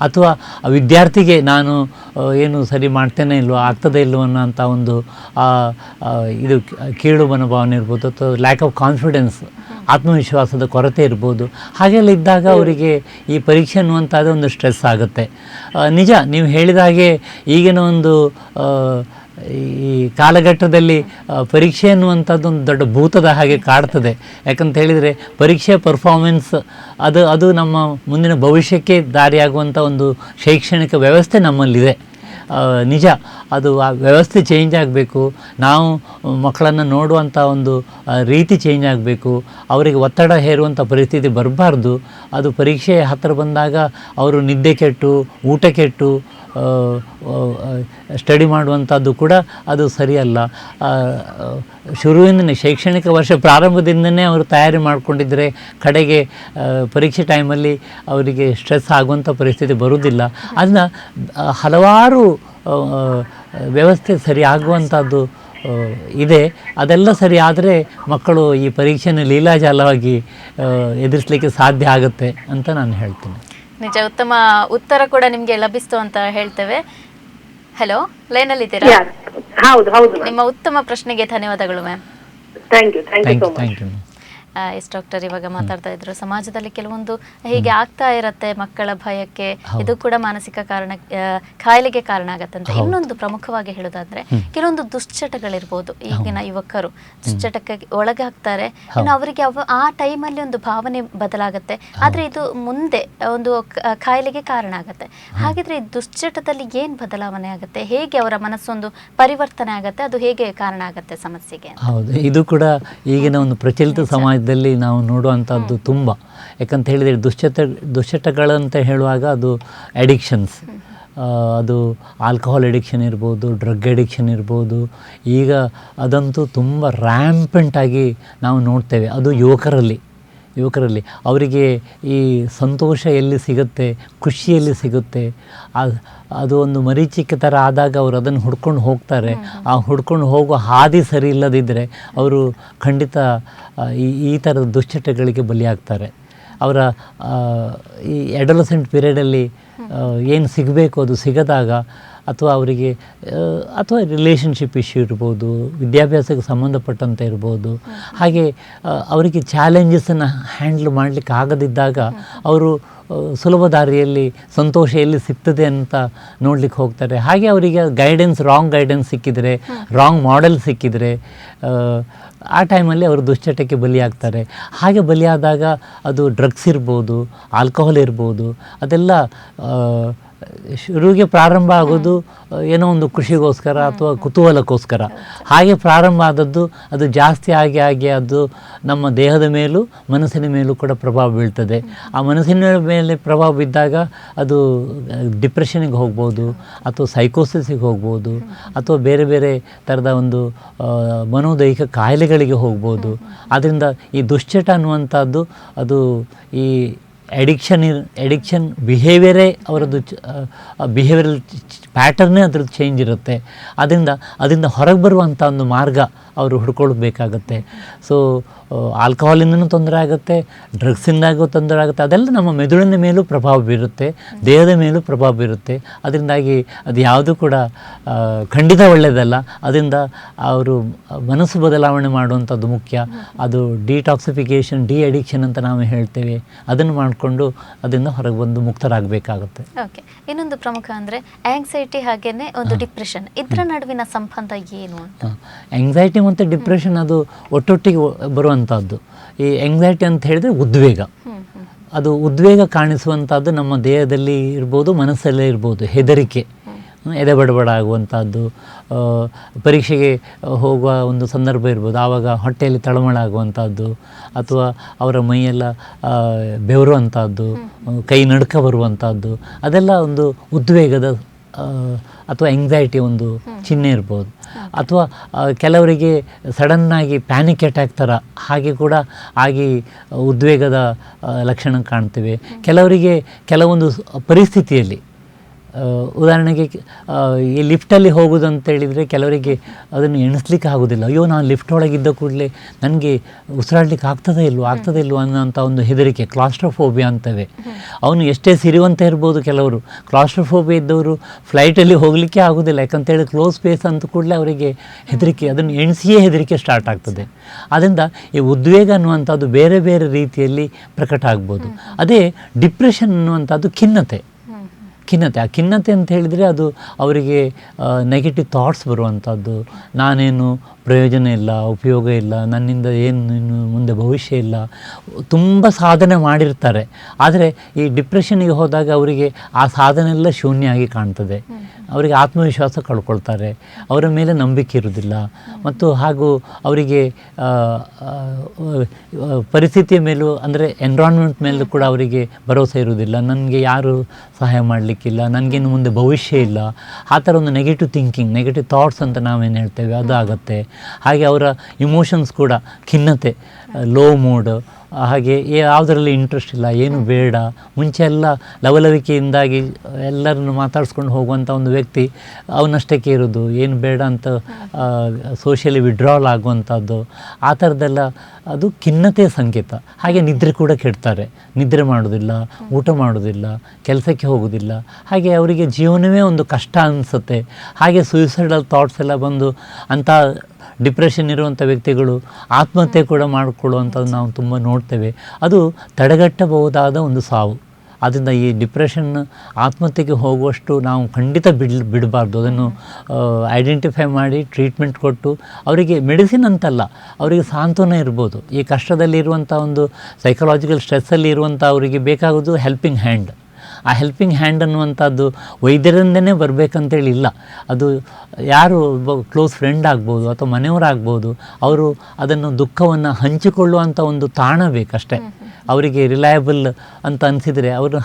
ಅಥವಾ ವಿದ್ಯಾರ್ಥಿಗೆ ನಾನು ಏನು ಸರಿ ಮಾಡ್ತೇನೆ ಇಲ್ವೋ ಆಗ್ತದೇ ಇಲ್ವೋ ಅನ್ನೋಂಥ ಒಂದು ಇದು ಕೀಳು ಮನೋಭಾವನೆ ಇರ್ಬೋದು, ಅಥವಾ ಲ್ಯಾಕ್ ಆಫ್ ಕಾನ್ಫಿಡೆನ್ಸ್, ಆತ್ಮವಿಶ್ವಾಸದ ಕೊರತೆ ಇರ್ಬೋದು. ಹಾಗೆಲ್ಲ ಇದ್ದಾಗ ಅವರಿಗೆ ಈ ಪರೀಕ್ಷೆ ಅನ್ನುವಂಥದ್ದು ಒಂದು ಸ್ಟ್ರೆಸ್ ಆಗುತ್ತೆ. ನಿಜ, ನೀವು ಹೇಳಿದ ಹಾಗೆ ಈಗಿನ ಒಂದು ಈ ಕಾಲಘಟ್ಟದಲ್ಲಿ ಪರೀಕ್ಷೆ ಅನ್ನುವಂಥದ್ದು ಒಂದು ದೊಡ್ಡ ಭೂತದ ಹಾಗೆ ಕಾಡ್ತದೆ. ಯಾಕಂತ ಹೇಳಿದರೆ ಪರೀಕ್ಷೆ ಪರ್ಫಾರ್ಮೆನ್ಸ್ ಅದು ನಮ್ಮ ಮುಂದಿನ ಭವಿಷ್ಯಕ್ಕೆ ದಾರಿಯಾಗುವಂಥ ಒಂದು ಶೈಕ್ಷಣಿಕ ವ್ಯವಸ್ಥೆ ನಮ್ಮಲ್ಲಿದೆ. ನಿಜ, ಅದು ಆ ವ್ಯವಸ್ಥೆ ಚೇಂಜ್ ಆಗಬೇಕು. ನಾವು ಮಕ್ಕಳನ್ನು ನೋಡುವಂಥ ಒಂದು ರೀತಿ ಚೇಂಜ್ ಆಗಬೇಕು. ಅವರಿಗೆ ಒತ್ತಡ ಹೇರುವಂಥ ಪರಿಸ್ಥಿತಿ ಬರಬಾರ್ದು. ಅದು ಪರೀಕ್ಷೆ ಹತ್ತಿರ ಬಂದಾಗ ಅವರು ನಿದ್ದೆ ಕೆಟ್ಟು, ಊಟ ಕೆಟ್ಟು ಸ್ಟಡಿ ಮಾಡುವಂಥದ್ದು ಕೂಡ ಅದು ಸರಿಯಲ್ಲ. ಶುರುವಿಂದನೇ, ಶೈಕ್ಷಣಿಕ ವರ್ಷ ಪ್ರಾರಂಭದಿಂದನೇ ಅವರು ತಯಾರಿ ಮಾಡಿಕೊಂಡಿದ್ದರೆ ಕಡೆಗೆ ಪರೀಕ್ಷೆ ಟೈಮಲ್ಲಿ ಅವರಿಗೆ ಸ್ಟ್ರೆಸ್ ಆಗುವಂಥ ಪರಿಸ್ಥಿತಿ ಬರುವುದಿಲ್ಲ. ಅದನ್ನ ಹಲವಾರು ವ್ಯವಸ್ಥೆ ಸರಿ ಆಗುವಂಥದ್ದು ಇದೆ. ಅದೆಲ್ಲ ಸರಿ ಆದರೆ ಮಕ್ಕಳು ಈ ಪರೀಕ್ಷೆಯನ್ನು ಲೀಲಾಜಾಲವಾಗಿ ಎದುರಿಸಲಿಕ್ಕೆ ಸಾಧ್ಯ ಆಗುತ್ತೆ ಅಂತ ನಾನು ಹೇಳ್ತೀನಿ. ನಿಜ, ಉತ್ತಮ ಉತ್ತರ ಕೂಡ ನಿಮಗೆ ಲಭಿಸ್ತು ಅಂತ ಹೇಳ್ತೇವೆ. ಹಲೋ, ಲೈನಲ್ಲಿ ಇದ್ದೀರಾ? ಹೌದು ಹೌದು, ನಿಮ್ಮ ಉತ್ತಮ ಪ್ರಶ್ನೆಗೆ ಧನ್ಯವಾದಗಳು ma'am. Thank you so much. Thank you. Yes doctor, ಇವಾಗ ಮಾತಾಡ್ತಾ ಇದ್ರು, ಸಮಾಜದಲ್ಲಿ ಕೆಲವೊಂದು ಹೀಗೆ ಆಗ್ತಾ ಇರತ್ತೆ, ಮಕ್ಕಳ ಭಯಕ್ಕೆ ಇದು ಕೂಡ ಮಾನಸಿಕ ಕಾಯಿಲೆಗೆ ಕಾರಣ ಆಗತ್ತಂತೆ. ಇನ್ನೊಂದು ಪ್ರಮುಖವಾಗಿ ಹೇಳೋದಾದ್ರೆ, ಕೆಲವೊಂದು ದುಶ್ಚಟಗಳಿರ್ಬೋದು, ಈಗಿನ ಯುವಕರು ದುಶ್ಚಟಕ್ಕೆ ಒಳಗಾಗ್ತಾರೆ. ಇನ್ನು ಅವರಿಗೆ ಆ ಟೈಮಲ್ಲಿ ಒಂದು ಭಾವನೆ ಬದಲಾಗತ್ತೆ, ಆದ್ರೆ ಇದು ಮುಂದೆ ಒಂದು ಕಾಯಿಲೆಗೆ ಕಾರಣ ಆಗತ್ತೆ. ಹಾಗಿದ್ರೆ ಈ ದುಶ್ಚಟದಲ್ಲಿ ಏನ್ ಬದಲಾವಣೆ ಆಗುತ್ತೆ, ಹೇಗೆ ಅವರ ಮನಸ್ಸೊಂದು ಪರಿವರ್ತನೆ ಆಗತ್ತೆ, ಅದು ಹೇಗೆ ಕಾರಣ ಆಗತ್ತೆ ಸಮಸ್ಯೆಗೆ? ಹೌದು, ಇದು ಕೂಡ ಈಗಿನ ಒಂದು ಪ್ರಚಲಿತ ಸಮಾಜ ನಾವು ನೋಡುವಂಥದ್ದು ತುಂಬ. ಯಾಕಂತ ಹೇಳಿದರೆ ದುಶ್ಚಟಗಳಂತ ಹೇಳುವಾಗ ಅದು ಅಡಿಕ್ಷನ್ಸ್, ಅದು ಆಲ್ಕೋಹಾಲ್ ಅಡಿಕ್ಷನ್ ಇರ್ಬೋದು, ಡ್ರಗ್ ಅಡಿಕ್ಷನ್ ಇರ್ಬೋದು. ಈಗ ಅದಂತೂ ತುಂಬ ರ್ಯಾಂಪೆಂಟಾಗಿ ನಾವು ನೋಡ್ತೇವೆ. ಅದು ಯುವಕರಲ್ಲಿ ಅವರಿಗೆ ಈ ಸಂತೋಷ ಎಲ್ಲಿ ಸಿಗುತ್ತೆ, ಖುಷಿ ಎಲ್ಲಿ ಸಿಗುತ್ತೆ, ಅದು ಒಂದು ಮರೀಚಿಕೆ ಥರ ಆದಾಗ ಅವರು ಅದನ್ನು ಹುಡ್ಕೊಂಡು ಹೋಗ್ತಾರೆ. ಆ ಹುಡ್ಕೊಂಡು ಹೋಗೋ ಹಾದಿ ಸರಿ ಇಲ್ಲದಿದ್ದರೆ ಅವರು ಖಂಡಿತ ಈ ಥರದ ದುಶ್ಚಟಗಳಿಗೆ ಬಲಿಯಾಗ್ತಾರೆ. ಅವರ ಈ ಅಡೋಲಸೆಂಟ್ ಪೀರಿಯಡಲ್ಲಿ ಏನು ಸಿಗಬೇಕು ಅದು ಸಿಗದಾಗ, ಅಥವಾ ಅವರಿಗೆ ಅಥವಾ ರಿಲೇಷನ್ಶಿಪ್ ಇಶ್ಯೂ ಇರ್ಬೋದು, ವಿದ್ಯಾಭ್ಯಾಸಕ್ಕೆ ಸಂಬಂಧಪಟ್ಟಂತೆ ಇರ್ಬೋದು, ಹಾಗೆ ಅವರಿಗೆ ಚಾಲೆಂಜಸನ್ನು ಹ್ಯಾಂಡ್ಲ್ ಮಾಡಲಿಕ್ಕೆ ಆಗದಿದ್ದಾಗ ಅವರು ಸುಲಭ ದಾರಿಯಲ್ಲಿ ಸಂತೋಷ ಎಲ್ಲಿ ಸಿಗ್ತದೆ ಅಂತ ನೋಡಲಿಕ್ಕೆ ಹೋಗ್ತಾರೆ. ಹಾಗೆ ಅವರಿಗೆ ರಾಂಗ್ ಗೈಡೆನ್ಸ್ ಸಿಕ್ಕಿದರೆ, ರಾಂಗ್ ಮಾಡೆಲ್ ಸಿಕ್ಕಿದರೆ, ಆ ಟೈಮಲ್ಲಿ ಅವರು ದುಶ್ಚಟಕ್ಕೆ ಬಲಿಯಾಗ್ತಾರೆ. ಹಾಗೆ ಬಲಿಯಾದಾಗ ಅದು ಡ್ರಗ್ಸ್ ಇರ್ಬೋದು, ಆಲ್ಕೋಹಾಲ್ ಇರ್ಬೋದು, ಅದೆಲ್ಲ ಶುರುವಿಗೆ ಪ್ರಾರಂಭ ಆಗೋದು ಏನೋ ಒಂದು ಖುಷಿಗೋಸ್ಕರ ಅಥವಾ ಕುತೂಹಲಕ್ಕೋಸ್ಕರ. ಹಾಗೆ ಪ್ರಾರಂಭ ಆದದ್ದು ಅದು ಜಾಸ್ತಿ ಆಗಿ ಅದು ನಮ್ಮ ದೇಹದ ಮೇಲೂ ಮನಸ್ಸಿನ ಮೇಲೂ ಕೂಡ ಪ್ರಭಾವ ಬೀಳ್ತದೆ. ಆ ಮನಸ್ಸಿನ ಮೇಲೆ ಪ್ರಭಾವ ಬಿದ್ದಾಗ ಅದು ಡಿಪ್ರೆಷನಿಗೆ ಹೋಗ್ಬೋದು, ಅಥವಾ ಸೈಕೋಸಿಸಿಗೆ ಹೋಗ್ಬೋದು, ಅಥವಾ ಬೇರೆ ಬೇರೆ ಥರದ ಒಂದು ಮನೋದೈಹಿಕ ಕಾಯಿಲೆಗಳಿಗೆ ಹೋಗ್ಬೋದು. ಆದ್ದರಿಂದ ಈ ದುಶ್ಚಟ ಅನ್ನುವಂಥದ್ದು ಅದು ಈ ಎಡಿಕ್ಷನ್ ಬಿಹೇವಿಯರೇ ಅವರದ್ದು, ಬಿಹೇವಿಯರಲ್ ಪ್ಯಾಟರ್ನೇ ಅದ್ರದ್ದು ಚೇಂಜ್ ಇರುತ್ತೆ. ಅದರಿಂದ ಹೊರಗೆ ಬರುವಂಥ ಒಂದು ಮಾರ್ಗ ಅವರು ಹುಡ್ಕೊಳ್ಬೇಕಾಗತ್ತೆ. ಸೊ ಆಲ್ಕೋಹಾಲಿಂದನೂ ತೊಂದರೆ ಆಗುತ್ತೆ, ಡ್ರಗ್ಸಿಂದಾಗೂ ತೊಂದರೆ ಆಗುತ್ತೆ. ಅದೆಲ್ಲ ನಮ್ಮ ಮೆದುಳಿನ ಮೇಲೂ ಪ್ರಭಾವ ಬೀರುತ್ತೆ, ದೇಹದ ಮೇಲೂ ಪ್ರಭಾವ ಬೀರುತ್ತೆ. ಅದರಿಂದಾಗಿ ಅದು ಯಾವುದೂ ಕೂಡ ಖಂಡಿತ ಒಳ್ಳೆಯದಲ್ಲ. ಅದರಿಂದ ಅವರು ಮನಸ್ಸು ಬದಲಾವಣೆ ಮಾಡುವಂಥದ್ದು ಮುಖ್ಯ. ಅದು ಡಿಟಾಕ್ಸಿಫಿಕೇಷನ್, ಅಡಿಕ್ಷನ್ ಅಂತ ನಾವು ಹೇಳ್ತೇವೆ. ಅದನ್ನು ಮಾಡಿಕೊಂಡು ಅದರಿಂದ ಹೊರಗೆ ಬಂದು ಮುಕ್ತರಾಗಬೇಕಾಗುತ್ತೆ. ಓಕೆ, ಇನ್ನೊಂದು ಪ್ರಮುಖ ಅಂದರೆ ಆಂಗ್ಸೈಟಿ ಹಾಗೇನೆ ಒಂದು ಡಿಪ್ರೆಷನ್, ಇದರ ನಡುವಿನ ಸಂಬಂಧ ಏನು ಅಂತ? ಆಂಗ್ಸೈಟಿ ಮತ್ತು ಡಿಪ್ರೆಷನ್ ಅದು ಒಟ್ಟೊಟ್ಟಿಗೆ ಬರುವಂಥದ್ದು. ಈ ಆಂಗ್ಸೈಟಿ ಅಂತ ಹೇಳಿದರೆ ಉದ್ವೇಗ. ಅದು ಉದ್ವೇಗ ಕಾಣಿಸುವಂಥದ್ದು ನಮ್ಮ ದೇಹದಲ್ಲಿ ಇರ್ಬೋದು, ಮನಸ್ಸಲ್ಲೇ ಇರ್ಬೋದು. ಹೆದರಿಕೆ, ಎದೆ ಬಡಬಡ ಆಗುವಂಥದ್ದು, ಪರೀಕ್ಷೆಗೆ ಹೋಗುವ ಒಂದು ಸಂದರ್ಭ ಇರ್ಬೋದು, ಆವಾಗ ಹೊಟ್ಟೆಯಲ್ಲಿ ತಳಮಳ ಆಗುವಂಥದ್ದು, ಅಥವಾ ಅವರ ಮೈಯೆಲ್ಲ ಬೆವರುವಂಥದ್ದು, ಕೈ ನಡುಕ ಬರುವಂಥದ್ದು, ಅದೆಲ್ಲ ಒಂದು ಉದ್ವೇಗದ ಅಥವಾ ಎಂಗ್ಸೈಟಿ ಒಂದು ಚಿಹ್ನೆ ಇರ್ಬೋದು. ಅಥವಾ ಕೆಲವರಿಗೆ ಸಡನ್ನಾಗಿ ಪ್ಯಾನಿಕ್ ಅಟ್ಯಾಕ್ ಥರ ಹಾಗೆ ಕೂಡ ಆಗಿ ಉದ್ವೇಗದ ಲಕ್ಷಣ ಕಾಣ್ತೇವೆ. ಕೆಲವರಿಗೆ ಕೆಲವೊಂದು ಪರಿಸ್ಥಿತಿಯಲ್ಲಿ, ಉದಾಹರಣೆಗೆ ಈ ಲಿಫ್ಟಲ್ಲಿ ಹೋಗೋದು ಅಂತ ಹೇಳಿದರೆ ಕೆಲವರಿಗೆ ಅದನ್ನು ಎಣಿಸ್ಲಿಕ್ಕೆ ಆಗೋದಿಲ್ಲ. ಅಯ್ಯೋ, ನಾನು ಲಿಫ್ಟ್ ಒಳಗಿದ್ದ ಕೂಡಲೇ ನನಗೆ ಉಸಿರಾಡಲಿಕ್ಕೆ ಆಗ್ತದೇ ಇಲ್ವೋ ಅನ್ನೋಂಥ ಒಂದು ಹೆದರಿಕೆ, ಕ್ಲಾಸ್ಟ್ರೋಫೋಬಿಯಾ ಅಂತವೆ. ಅವನು ಎಷ್ಟೇ ಸಿರಿವಂತ ಇರ್ಬೋದು, ಕೆಲವರು ಕ್ಲಾಸ್ಟ್ರೋಫೋಬಿಯಾ ಇದ್ದವರು ಫ್ಲೈಟಲ್ಲಿ ಹೋಗಲಿಕ್ಕೆ ಆಗೋದಿಲ್ಲ. ಯಾಕಂತೇಳಿ ಕ್ಲೋಸ್ ಸ್ಪೇಸ್ ಅಂತ ಕೂಡಲೇ ಅವರಿಗೆ ಹೆದರಿಕೆ, ಅದನ್ನು ಎಣಿಸಿಯೇ ಹೆದರಿಕೆ ಸ್ಟಾರ್ಟ್ ಆಗ್ತದೆ. ಆದ್ದರಿಂದ ಈ ಉದ್ವೇಗ ಅನ್ನುವಂಥದ್ದು ಬೇರೆ ಬೇರೆ ರೀತಿಯಲ್ಲಿ ಪ್ರಕಟ ಆಗ್ಬೋದು. ಅದೇ ಡಿಪ್ರೆಷನ್ ಅನ್ನುವಂಥದ್ದು ಖಿನ್ನತೆ. ಆ ಖಿನ್ನತೆ ಅಂತ ಹೇಳಿದರೆ ಅದು ಅವರಿಗೆ ನೆಗೆಟಿವ್ ಥಾಟ್ಸ್ ಬರುವಂಥದ್ದು, ನಾನೇನು ಪ್ರಯೋಜನ ಇಲ್ಲ, ಉಪಯೋಗ ಇಲ್ಲ, ನನ್ನಿಂದ ಏನು ಮುಂದೆ ಭವಿಷ್ಯ ಇಲ್ಲ. ತುಂಬ ಸಾಧನೆ ಮಾಡಿರ್ತಾರೆ, ಆದರೆ ಈ ಡಿಪ್ರೆಷನ್ಗೆ ಹೋದಾಗ ಅವರಿಗೆ ಆ ಸಾಧನೆ ಎಲ್ಲ ಶೂನ್ಯ ಆಗಿ ಕಾಣ್ತದೆ. ಅವರಿಗೆ ಆತ್ಮವಿಶ್ವಾಸ ಕಳ್ಕೊಳ್ತಾರೆ, ಅವರ ಮೇಲೆ ನಂಬಿಕೆ ಇರುವುದಿಲ್ಲ. ಮತ್ತು ಹಾಗೂ ಅವರಿಗೆ ಪರಿಸ್ಥಿತಿಯ ಮೇಲೂ, ಅಂದರೆ ಎನ್ವಿರಾನ್ಮೆಂಟ್ ಮೇಲೂ ಕೂಡ ಅವರಿಗೆ ಭರವಸೆ ಇರುವುದಿಲ್ಲ. ನನಗೆ ಯಾರು ಸಹಾಯ ಮಾಡಲಿಕ್ಕಿಲ್ಲ, ನನಗೇನು ಮುಂದೆ ಭವಿಷ್ಯ ಇಲ್ಲ, ಆ ಥರ ಒಂದು ನೆಗೆಟಿವ್ ಥಿಂಕಿಂಗ್, ನೆಗೆಟಿವ್ ಥಾಟ್ಸ್ ಅಂತ ನಾವೇನು ಹೇಳ್ತೇವೆ ಅದು ಆಗುತ್ತೆ. ಹಾಗೆ ಅವರ ಇಮೋಷನ್ಸ್ ಕೂಡ ಖಿನ್ನತೆ, ಲೋ ಮೂಡ್, ಹಾಗೆ ಯಾವುದರಲ್ಲಿ ಇಂಟ್ರೆಸ್ಟ್ ಇಲ್ಲ, ಏನು ಬೇಡ. ಮುಂಚೆ ಎಲ್ಲ ಲವಲವಿಕೆಯಿಂದಾಗಿ ಎಲ್ಲರನ್ನು ಮಾತಾಡಿಸ್ಕೊಂಡು ಹೋಗುವಂಥ ಒಂದು ವ್ಯಕ್ತಿ ಅವನಷ್ಟಕ್ಕೆ ಇರೋದು, ಏನು ಬೇಡ ಅಂತ ಸೋಷಿಯಲಿ ವಿಡ್ರಾಲ್ ಆಗುವಂಥದ್ದು, ಆ ಥರದ್ದೆಲ್ಲ ಅದು ಖಿನ್ನತೆಯ ಸಂಕೇತ. ಹಾಗೆ ನಿದ್ರೆ ಕೂಡ ಕೆಡ್ತಾರೆ, ನಿದ್ರೆ ಮಾಡೋದಿಲ್ಲ, ಊಟ ಮಾಡೋದಿಲ್ಲ, ಕೆಲಸಕ್ಕೆ ಹೋಗೋದಿಲ್ಲ. ಹಾಗೆ ಅವರಿಗೆ ಜೀವನವೇ ಒಂದು ಕಷ್ಟ ಅನಿಸುತ್ತೆ. ಹಾಗೆ ಸೂಯಿಸೈಡಲ್ ಥಾಟ್ಸ್ ಎಲ್ಲ ಬಂದು ಅಂಥ ಡಿಪ್ರೆಷನ್ ಇರುವಂಥ ವ್ಯಕ್ತಿಗಳು ಆತ್ಮಹತ್ಯೆ ಕೂಡ ಮಾಡಿಕೊಳ್ಳುವಂಥದ್ದು ನಾವು ತುಂಬ ನೋಡ್ತೇವೆ. ಅದು ತಡೆಗಟ್ಟಬಹುದಾದ ಒಂದು ಸಾವು. ಆದ್ದರಿಂದ ಈ ಡಿಪ್ರೆಷನ್ ಆತ್ಮಹತ್ಯೆಗೆ ಹೋಗುವಷ್ಟು ನಾವು ಖಂಡಿತ ಬಿಡಬಾರ್ದು. ಅದನ್ನು ಐಡೆಂಟಿಫೈ ಮಾಡಿ ಟ್ರೀಟ್ಮೆಂಟ್ ಕೊಟ್ಟು ಅವರಿಗೆ ಮೆಡಿಸಿನ್ ಅಂತಲ್ಲ, ಅವರಿಗೆ ಸಾಂತ್ವನ ಇರ್ಬೋದು. ಈ ಕಷ್ಟದಲ್ಲಿರುವಂಥ ಒಂದು ಸೈಕಲಾಜಿಕಲ್ ಸ್ಟ್ರೆಸ್ಸಲ್ಲಿ ಇರುವಂಥ ಅವರಿಗೆ ಬೇಕಾಗೋದು ಹೆಲ್ಪಿಂಗ್ ಹ್ಯಾಂಡ್. ಆ ಹೆಲ್ಪಿಂಗ್ ಹ್ಯಾಂಡ್ ಅನ್ನುವಂಥದ್ದು ವೈದ್ಯರಿಂದನೇ ಬರಬೇಕಂತೇಳಿ ಇಲ್ಲ. ಅದು ಯಾರು ಒಬ್ಬ ಕ್ಲೋಸ್ ಫ್ರೆಂಡ್ ಆಗ್ಬೋದು ಅಥವಾ ಮನೆಯವರಾಗ್ಬೋದು, ಅವರು ಅದನ್ನು ದುಃಖವನ್ನು ಹಂಚಿಕೊಳ್ಳುವಂಥ ಒಂದು ತಾಣ ಬೇಕಷ್ಟೇ. ಅವರಿಗೆ ರಿಲಯಬಲ್ ಅಂತ ಅನಿಸಿದರೆ ಅವರು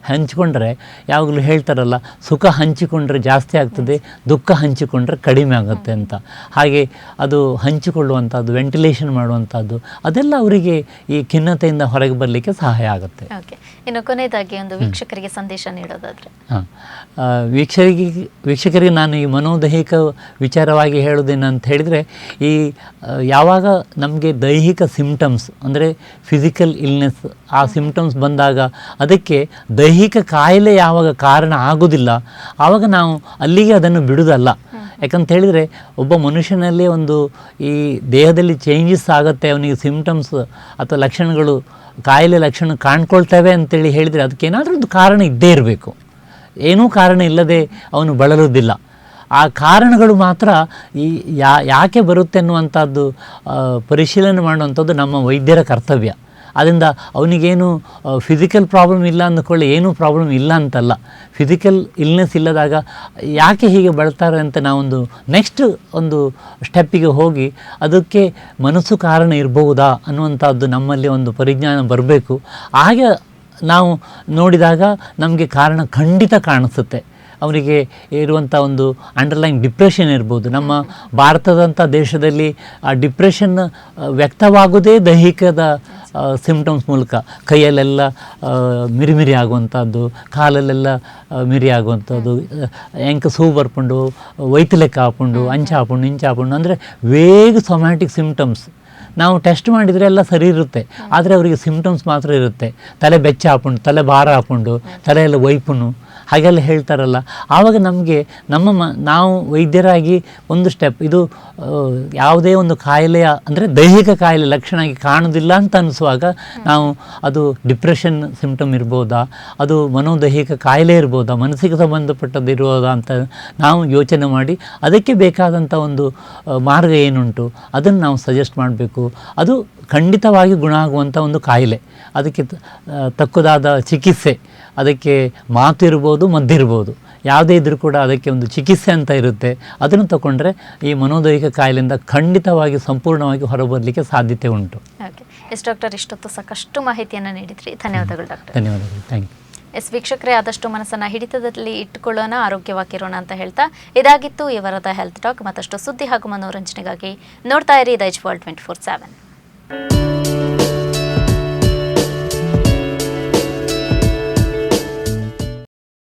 ಹಂಚಿಕೊಂಡ್ರೆ ಯಾವಾಗಲೂ ಹೇಳ್ತಾರಲ್ಲ, ಸುಖ ಹಂಚಿಕೊಂಡ್ರೆ ಜಾಸ್ತಿ ಆಗ್ತದೆ, ದುಃಖ ಹಂಚಿಕೊಂಡ್ರೆ ಕಡಿಮೆ ಆಗುತ್ತೆ ಅಂತ. ಹಾಗೆ ಅದು ಹಂಚಿಕೊಳ್ಳುವಂಥದ್ದು, ವೆಂಟಿಲೇಷನ್ ಮಾಡುವಂಥದ್ದು, ಅದೆಲ್ಲ ಅವರಿಗೆ ಈ ಖಿನ್ನತೆಯಿಂದ ಹೊರಗೆ ಬರಲಿಕ್ಕೆ ಸಹಾಯ ಆಗುತ್ತೆ. ಓಕೆ, ಇನ್ನು ಕೊನೆಯದಾಗಿ ಒಂದು ವೀಕ್ಷಕರಿಗೆ ಸಂದೇಶ ನೀಡೋದಾದರೆ? ವೀಕ್ಷಕರಿಗೆ ನಾನು ಈ ಮನೋದೈಹಿಕ ವಿಚಾರವಾಗಿ ಹೇಳೋದೇನಂತ ಹೇಳಿದರೆ, ಈ ಯಾವಾಗ ನಮಗೆ ದೈಹಿಕ ಸಿಂಪ್ಟಮ್ಸ್ ಅಂದರೆ ಫಿಸಿಕಲ್ ಇಲ್ನೆಸ್, ಆ ಸಿಂಪ್ಟಮ್ಸ್ ಬಂದಾಗ ಅದಕ್ಕೆ ದೈಹಿಕ ಕಾಯಿಲೆ ಯಾವಾಗ ಕಾರಣ ಆಗೋದಿಲ್ಲ, ಆವಾಗ ನಾವು ಅಲ್ಲಿಗೆ ಅದನ್ನು ಬಿಡೋದಲ್ಲ. ಯಾಕಂತ ಹೇಳಿದರೆ ಒಬ್ಬ ಮನುಷ್ಯನಲ್ಲಿ ಒಂದು ಈ ದೇಹದಲ್ಲಿ ಚೇಂಜಸ್ ಆಗುತ್ತೆ, ಅವನಿಗೆ ಸಿಂಪ್ಟಮ್ಸ್ ಅಥವಾ ಲಕ್ಷಣಗಳು, ಕಾಯಿಲೆ ಲಕ್ಷಣ ಕಾಣ್ಕೊಳ್ತವೆ ಅಂತೇಳಿ ಹೇಳಿದರೆ ಅದಕ್ಕೇನಾದರೂ ಒಂದು ಕಾರಣ ಇದ್ದೇ ಇರಬೇಕು. ಏನೂ ಕಾರಣ ಇಲ್ಲದೆ ಅವನು ಬಳಲುವುದಿಲ್ಲ. ಆ ಕಾರಣಗಳು ಮಾತ್ರ ಈ ಯಾಕೆ ಬರುತ್ತೆ ಅನ್ನುವಂಥದ್ದು ಪರಿಶೀಲನೆ ಮಾಡುವಂಥದ್ದು ನಮ್ಮ ವೈದ್ಯರ ಕರ್ತವ್ಯ. ಆದ್ದರಿಂದ ಅವನಿಗೇನು ಫಿಸಿಕಲ್ ಪ್ರಾಬ್ಲಮ್ ಇಲ್ಲ ಅಂದ್ಕೊಳ್ಳಿ, ಏನೂ ಪ್ರಾಬ್ಲಮ್ ಇಲ್ಲ ಅಂತಲ್ಲ. ಫಿಸಿಕಲ್ ಇಲ್ನೆಸ್ ಇಲ್ಲದಾಗ ಯಾಕೆ ಹೀಗೆ ಬಳಲ್ತಾರೆ ಅಂತ ನಾವೊಂದು ನೆಕ್ಸ್ಟ್ ಒಂದು ಸ್ಟೆಪ್ಪಿಗೆ ಹೋಗಿ ಅದಕ್ಕೆ ಮನಸ್ಸು ಕಾರಣ ಇರಬಹುದಾ ಅನ್ನುವಂಥದ್ದು ನಮ್ಮಲ್ಲಿ ಒಂದು ಪರಿಜ್ಞಾನ ಬರಬೇಕು. ಹಾಗೆ ನಾವು ನೋಡಿದಾಗ ನಮಗೆ ಕಾರಣ ಖಂಡಿತ ಕಾಣಿಸುತ್ತೆ. ಅವರಿಗೆ ಇರುವಂಥ ಒಂದು ಅಂಡರ್ಲೈನ್ ಡಿಪ್ರೆಷನ್ ಇರ್ಬೋದು. ನಮ್ಮ ಭಾರತದಂಥ ದೇಶದಲ್ಲಿ ಆ ಡಿಪ್ರೆಷನ್ ವ್ಯಕ್ತವಾಗೋದೇ ದೈಹಿಕದ ಸಿಂಪ್ಟಮ್ಸ್ ಮೂಲಕ. ಕೈಯಲ್ಲೆಲ್ಲ ಮಿರಿಮಿರಿ ಆಗುವಂಥದ್ದು, ಕಾಲಲ್ಲೆಲ್ಲ ಮಿರಿ ಆಗುವಂಥದ್ದು, ಎಂಕ ಸೂ ಬರ್ಕೊಂಡು, ವೈತಲೆಕ್ಕ ಹಾಕೊಂಡು, ಅಂಚು ಹಾಕೊಂಡು, ಇಂಚು ಹಾಕೊಂಡು, ಅಂದರೆ ವೇಗ್ ಸೊಮ್ಯಾಟಿಕ್ ಸಿಂಪ್ಟಮ್ಸ್. ನಾವು ಟೆಸ್ಟ್ ಮಾಡಿದರೆ ಎಲ್ಲ ಸರಿ ಇರುತ್ತೆ, ಆದರೆ ಅವರಿಗೆ ಸಿಂಪ್ಟಮ್ಸ್ ಮಾತ್ರ ಇರುತ್ತೆ. ತಲೆ ಬೆಚ್ಚ ಹಾಕೊಂಡು, ತಲೆ ಭಾರ ಹಾಕೊಂಡು, ತಲೆಯೆಲ್ಲ ವೈಪುನು ಹಾಗೆಲ್ಲ ಹೇಳ್ತಾರಲ್ಲ. ಆವಾಗ ನಮಗೆ ನಾವು ವೈದ್ಯರಾಗಿ ಒಂದು ಸ್ಟೆಪ್, ಇದು ಯಾವುದೇ ಒಂದು ಕಾಯಿಲೆಯ ಅಂದರೆ ದೈಹಿಕ ಕಾಯಿಲೆ ಲಕ್ಷಣ ಆಗಿ ಕಾಣೋದಿಲ್ಲ ಅಂತ ಅನಿಸುವಾಗ ನಾವು ಅದು ಡಿಪ್ರೆಷನ್ ಸಿಂಪ್ಟಮ್ ಇರ್ಬೋದಾ, ಅದು ಮನೋದೈಹಿಕ ಕಾಯಿಲೆ ಇರ್ಬೋದಾ, ಮನಸ್ಸಿಗೆ ಸಂಬಂಧಪಟ್ಟದ್ದು ಇರ್ಬೋದಾ ಅಂತ ನಾವು ಯೋಚನೆ ಮಾಡಿ ಅದಕ್ಕೆ ಬೇಕಾದಂಥ ಒಂದು ಮಾರ್ಗ ಏನುಂಟು ಅದನ್ನು ನಾವು ಸಜೆಸ್ಟ್ ಮಾಡಬೇಕು. ಅದು ಖಂಡಿತವಾಗಿ ಗುಣ ಆಗುವಂಥ ಒಂದು ಕಾಯಿಲೆ, ಅದಕ್ಕೆ ತಕ್ಕುದಾದ ಚಿಕಿತ್ಸೆ, ಅದಕ್ಕೆ ಮಾತು ಇರ್ಬೋದು, ಮದ್ದಿರ್ಬೋದು, ಯಾವುದೇ ಇದ್ದರೂ ಕೂಡ ಅದಕ್ಕೆ ಒಂದು ಚಿಕಿತ್ಸೆ ಅಂತ ಇರುತ್ತೆ. ಅದನ್ನು ತಗೊಂಡ್ರೆ ಈ ಮನೋದೈಹಿಕ ಕಾಯಿಲೆಯಿಂದ ಖಂಡಿತವಾಗಿ ಸಂಪೂರ್ಣವಾಗಿ ಹೊರಬರಲಿಕ್ಕೆ ಸಾಧ್ಯತೆ ಉಂಟು. ಓಕೆ. ಡಾಕ್ಟರ್, ಇಷ್ಟೊತ್ತು ಸಾಕಷ್ಟು ಮಾಹಿತಿಯನ್ನು ನೀಡಿದ್ರಿ. ಧನ್ಯವಾದಗಳು ಡಾಕ್ಟರ್. ಧನ್ಯವಾದಗಳು. Thank you. ವೀಕ್ಷಕರೇ, ಆದಷ್ಟು ಮನಸ್ಸನ್ನು ಹಿಡಿತದಲ್ಲಿ ಇಟ್ಟುಕೊಳ್ಳೋಣ, ಆರೋಗ್ಯವಾಗಿರೋಣ ಅಂತ ಹೇಳ್ತಾ ಇದಾಗಿತ್ತು ಇವರದ ಹೆಲ್ತ್ ಟಾಕ್. ಮತ್ತಷ್ಟು ಸುದ್ದಿ ಹಾಗೂ ಮನೋರಂಜನೆಗಾಗಿ ನೋಡ್ತಾ ಇರಿ ದೈಜ್ ವರ್ಲ್ಡ್ 24/7.